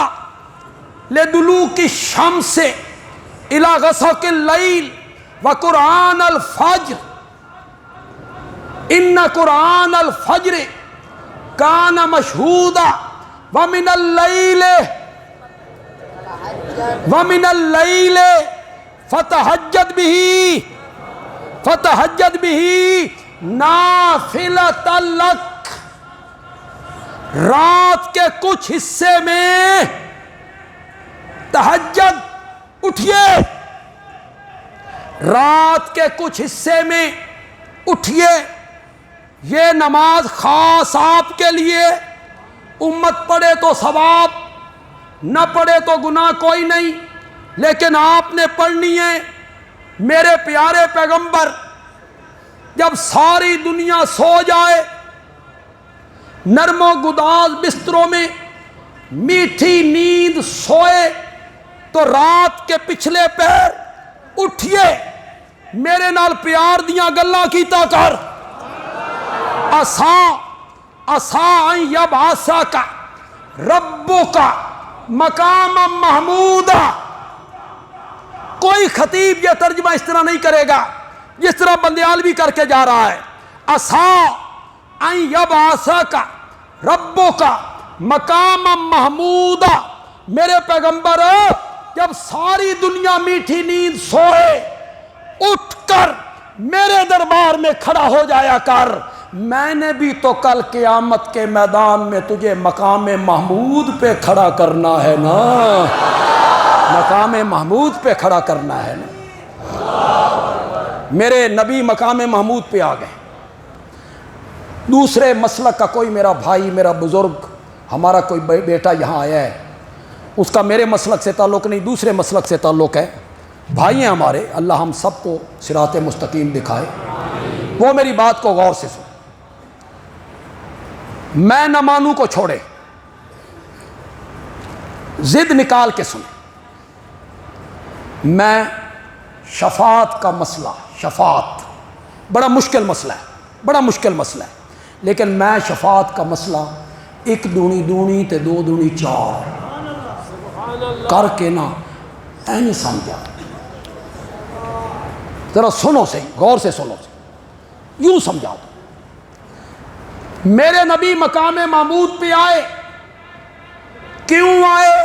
لدلوک الشمس الی غسق اللیل وقرآن الفجر ان قرآن الفجر کان مشہودا ومن اللیل فتہجد بہ نافلۃ لک، رات کے کچھ حصے میں تہجد اٹھیے، رات کے کچھ حصے میں اٹھیے، یہ نماز خاص آپ کے لیے، امت پڑھے تو ثواب، نہ پڑھے تو گناہ کوئی نہیں، لیکن آپ نے پڑھنی ہے۔ میرے پیارے پیغمبر جب ساری دنیا سو جائے، نرم و گداز بستروں میں میٹھی نیند سوئے، تو رات کے پچھلے پہر اٹھیے، میرے نال پیار دیاں گلاں کیتا کر۔ عسیٰ ان یبعثک ربک مقام محمودا۔ کوئی خطیب یہ ترجمہ اس طرح نہیں کرے گا جس طرح بندیالوی کر کے جا رہا ہے۔ عسیٰ ان یبعثک ربک مقام محمودا، میرے پیغمبر جب ساری دنیا میٹھی نیند سوئے، اٹھ کر میرے دربار میں کھڑا ہو جایا کر، میں نے بھی تو کل قیامت کے میدان میں تجھے مقام محمود پہ کھڑا کرنا ہے نا، مقام محمود پہ کھڑا کرنا ہے نا۔ میرے نبی مقام محمود پہ آ گئے۔ دوسرے مسلک کا کوئی میرا بھائی، میرا بزرگ، ہمارا کوئی بیٹا یہاں آیا ہے، اس کا میرے مسلک سے تعلق نہیں، دوسرے مسلک سے تعلق ہے، بھائی ہیں ہمارے، اللہ ہم سب کو صراط مستقیم دکھائے۔ وہ میری بات کو غور سے سن۔ میں نہ مانوں کو چھوڑے، ضد نکال کے سنے۔ میں شفاعت کا مسئلہ، شفاعت بڑا مشکل مسئلہ ہے، بڑا مشکل مسئلہ ہے، لیکن میں شفاعت کا مسئلہ 1 دونی 2 تے 2 دونی 4 کر کے نا نہیں سمجھا۔ ذرا سنو صحیح، غور سے سنو صحیح، یوں سمجھاؤ۔ میرے نبی مقام محمود پہ آئے، کیوں آئے؟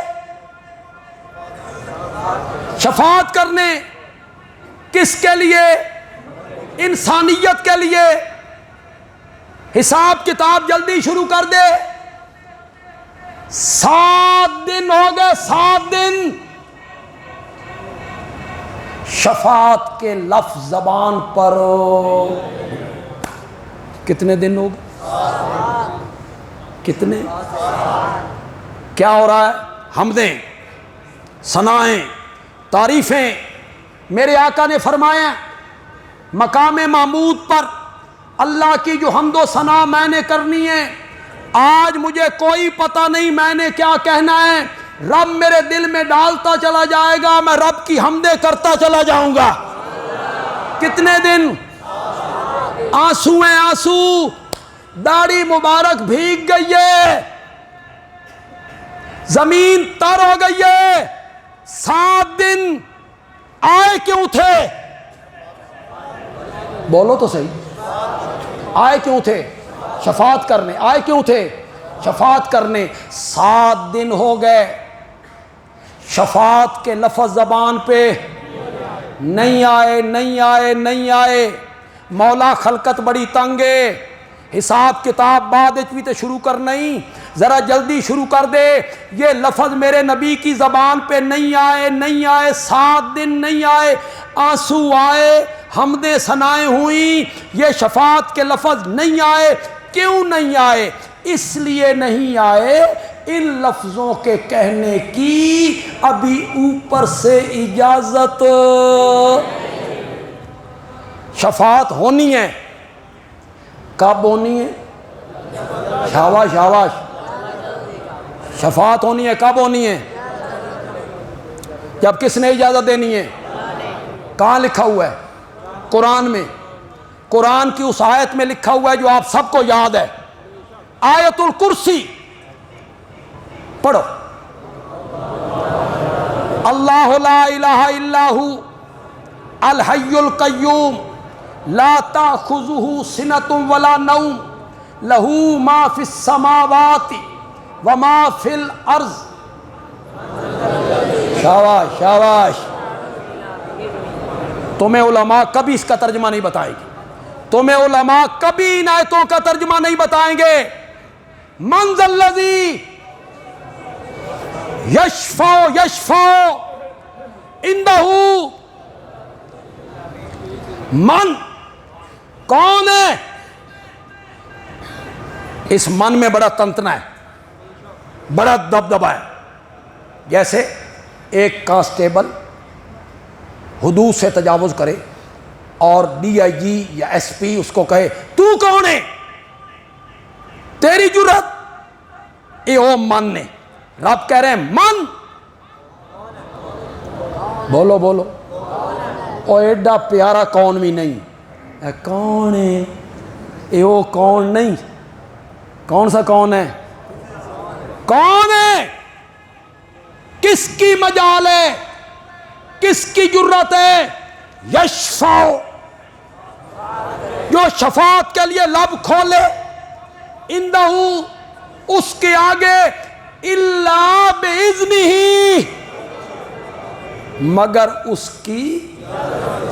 شفاعت کرنے، کس کے لیے؟ انسانیت کے لیے۔ حساب کتاب جلدی شروع کر دے۔ 7 دن ہو گئے، 7 دن شفاعت کے لفظ زبان پر۔ کتنے دن ہو گئے؟ کتنے؟ کیا ہو رہا ہے؟ حمدیں، ثنائیں، تعریفیں۔ میرے آقا نے فرمایا مقام محمود پر اللہ کی جو حمد و ثنا میں نے کرنی ہے، آج مجھے کوئی پتہ نہیں میں نے کیا کہنا ہے، رب میرے دل میں ڈالتا چلا جائے گا، میں رب کی حمدیں کرتا چلا جاؤں گا۔ کتنے دن؟ آنسو ہیں آنسو، داڑھی مبارک بھیگ گئی ہے، زمین تر ہو گئی ہے۔ 7 دن آئے کیوں تھے؟ بولو تو صحیح، آئے کیوں تھے؟ شفاعت کرنے۔ آئے کیوں تھے؟ شفاعت کرنے۔ 7 دن ہو گئے، شفاعت کے لفظ زبان پہ نہیں آئے، نہیں آئے، نہیں آئے۔ مولا خلقت بڑی تنگ ہے، حساب کتاب بعد بھی تے شروع کر نہیں، ذرا جلدی شروع کر دے۔ یہ لفظ میرے نبی کی زبان پہ نہیں آئے، نہیں آئے، 7 دن نہیں آئے، آنسو آئے، حمدیں ثنائیں ہوئیں، یہ شفاعت کے لفظ نہیں آئے۔ کیوں نہیں آئے؟ اس لیے نہیں آئے ان لفظوں کے کہنے کی ابھی اوپر سے اجازت۔ شفاعت ہونی ہے، کب ہونی ہے؟ شاباش شاباش، شفاعت ہونی ہے، کب ہونی ہے؟ جب کس نے اجازت دینی ہے؟ کہاں لکھا ہوا ہے؟ قرآن میں، قرآن کی اس آیت میں لکھا ہوا ہے جو آپ سب کو یاد ہے، آیت الکرسی پڑھو۔ اللہ لا الہ الا ھو الحی القیوم لا تأخذہ سنۃ ولا نوم لہ ما فی السماوات وما فی الارض۔ شاباش شاباش۔ تمہیں علماء کبھی اس کا ترجمہ نہیں بتائیں گے، تمہیں علماء کبھی ان آیتوں کا ترجمہ نہیں بتائیں گے۔ من ذا الذی یشفع عندہ، من کون ہے؟ اس من میں بڑا تنتنا ہے، بڑا دبدبہ ہے۔ جیسے ایک کانسٹیبل حدود سے تجاوز کرے اور DIG یا SP اس کو کہے تو کون ہے، تیری جرات، اے او من نے۔ رب کہہ رہے ہیں من، بولو بولو، اور ایڈا پیارا کون بھی نہیں ہے، کون ہے؟ اے او کون نہیں، کون سا کون ہے؟ کون ہے؟ کس کی مجال ہے؟ کس کی جرت ہے؟ یشفع، جو شفاعت کے لیے لب کھولے، عندہ، اس کے آگے، الا باذنہ، مگر اس کی،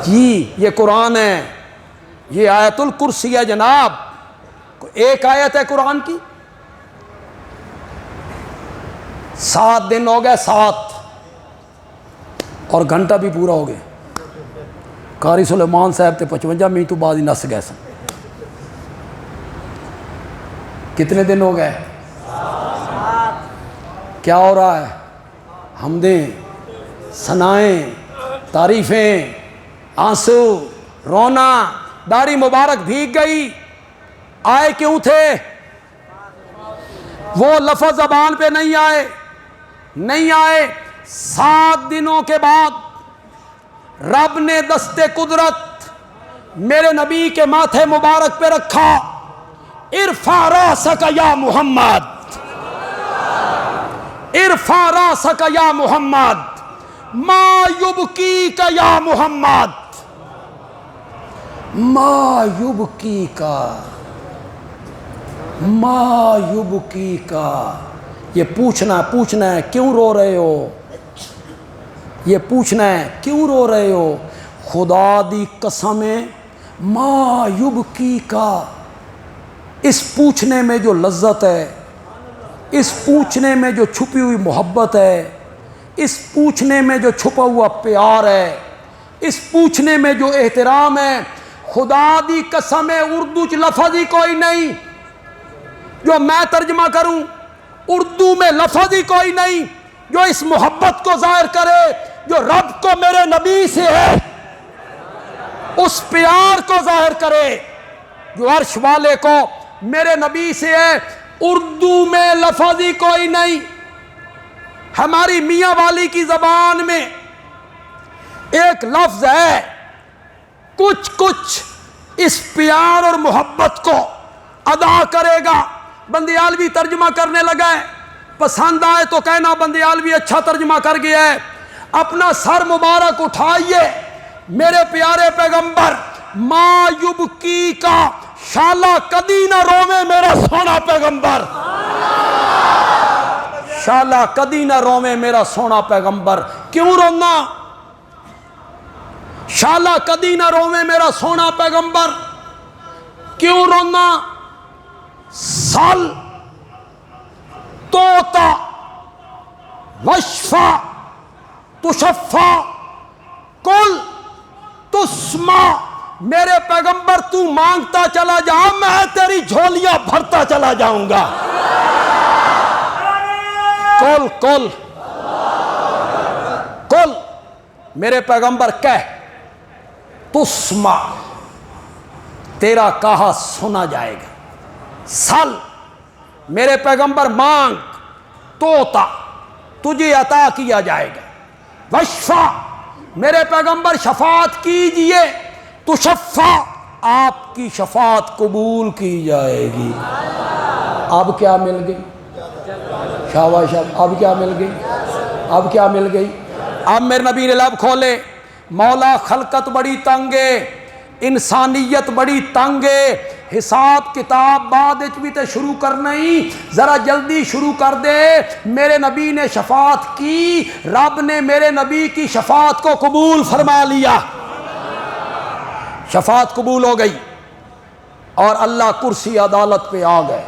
جی یہ قرآن ہے، یہ آیت الکرسی ہے جناب، ایک آیت ہے قرآن کی۔ 7 دن ہو گئے، 7 اور گھنٹہ بھی پورا ہو گیا۔ قاری سلیمان صاحب تے 55 منٹ تو بعد ہی نس گئے سن۔ کتنے دن ہو گئے؟ کیا ہو رہا ہے؟ حمدیں، ثنائیں، تعریفیں، آنسو، رونا، داڑھی مبارک بھیگ گئی۔ آئے کیوں تھے؟ وہ لفظ زبان پہ نہیں آئے 7 دنوں کے بعد رب نے دست قدرت میرے نبی کے ماتھے مبارک پہ رکھا. ارفع راسک یا محمد، ارفع راسک یا محمد، ما یبکیک یا محمد، ما یبکیک، ما یبکیک. یہ پوچھنا ہے کیوں رو رہے ہو، یہ پوچھنا ہے کیوں رو رہے ہو. خدا دی قسم ہے ما یبکیک، اس پوچھنے میں جو لذت ہے، اس پوچھنے میں جو چھپی ہوئی محبت ہے، اس پوچھنے میں جو چھپا ہوا پیار ہے، اس پوچھنے میں جو احترام ہے، خدا دی قسم ہے اردو چ لفظ ہی کوئی نہیں جو میں ترجمہ کروں. اردو میں لفظ ہی کوئی نہیں جو اس محبت کو ظاہر کرے جو رب کو میرے نبی سے ہے، اس پیار کو ظاہر کرے جو عرش والے کو میرے نبی سے ہے. اردو میں لفظ ہی کوئی نہیں. ہماری میاں والی کی زبان میں ایک لفظ ہے، کچھ اس پیار اور محبت کو ادا کرے گا. بندیالوی ترجمہ کرنے لگا ہے، پسند آئے تو کہنا بندیالوی اچھا ترجمہ کر گیا ہے. اپنا سر مبارک اٹھائیے میرے پیارے پیغمبر، ما یبکی کا شالا کدی نہ روے میرا سونا پیغمبر، شالا کدی نہ روے میرا سونا پیغمبر. کیوں رونا؟ شالا کدی نہ روے میرا سونا پیغمبر. کیوں رونا؟ سل توتا وشفا تشفا کل تسمع. میرے پیغمبر تو مانگتا چلا جا، میں تیری جھولیاں بھرتا چلا جاؤں گا. کل کل کل میرے پیغمبر کہہ، تسمع تیرا کہا سنا جائے گا. سل میرے پیغمبر مانگ، توتا تجھے عطا کیا جائے گا. وشفا میرے پیغمبر شفاعت کیجئے، تشفع آپ کی شفاعت قبول کی جائے گی. اب کیا مل گئی؟ شاباش. اب کیا مل گئی؟ اب کیا مل گئی؟ اب میرے نبی نے لب کھولے، مولا خلقت بڑی تنگ ہے، انسانیت بڑی تنگ ہے، حساب کتاب بعد بھی تے شروع کرنا ہی، ذرا جلدی شروع کر دے. میرے نبی نے شفاعت کی، رب نے میرے نبی کی شفاعت کو قبول فرما لیا. شفاعت قبول ہو گئی اور اللہ کرسی عدالت پہ آ گئے.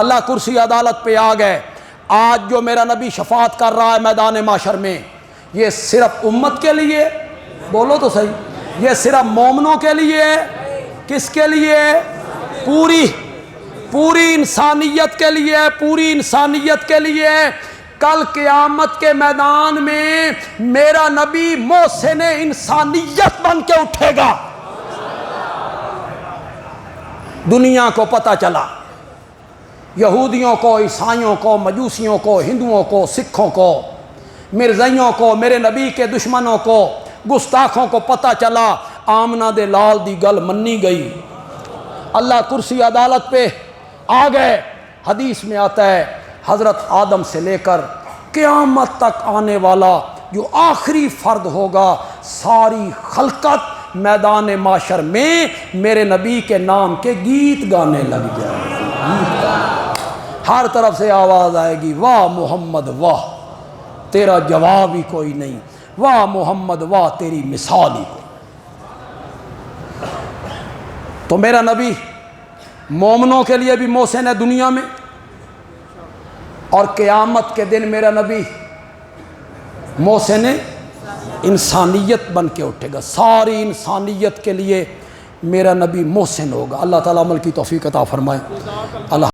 اللہ کرسی عدالت پہ آ گئے. آج جو میرا نبی شفاعت کر رہا ہے میدان محشر میں، یہ صرف امت کے لیے، بولو تو صحیح، یہ صرف مومنوں کے لیے ہے. کس کے لیے؟ پوری انسانیت کے لیے، پوری انسانیت کے لیے. کل قیامت کے میدان میں میرا نبی محسن انسانیت بن کے اٹھے گا. دنیا کو پتہ چلا، یہودیوں کو، عیسائیوں کو، مجوسیوں کو، ہندوؤں کو، سکھوں کو، مرزائیوں کو، میرے نبی کے دشمنوں کو، گستاخوں کو پتہ چلا آمنہ دے لال دی گل منی گئی. اللہ کرسی عدالت پہ آ گئے. حدیث میں آتا ہے حضرت آدم سے لے کر قیامت تک آنے والا جو آخری فرد ہوگا، ساری خلقت میدان معاشر میں میرے نبی کے نام کے گیت گانے لگ جائے گی. ہر طرف سے آواز آئے گی، واہ محمد واہ، تیرا جواب ہی کوئی نہیں، واہ محمد واہ، تیری مثال ہی کوئی. تو میرا نبی مومنوں کے لیے بھی محسن ہے دنیا میں، اور قیامت کے دن میرا نبی محسن انسانیت بن کے اٹھے گا. ساری انسانیت کے لیے میرا نبی محسن ہوگا. اللہ تعالیٰ عمل کی توفیق عطا فرمائے. اللہ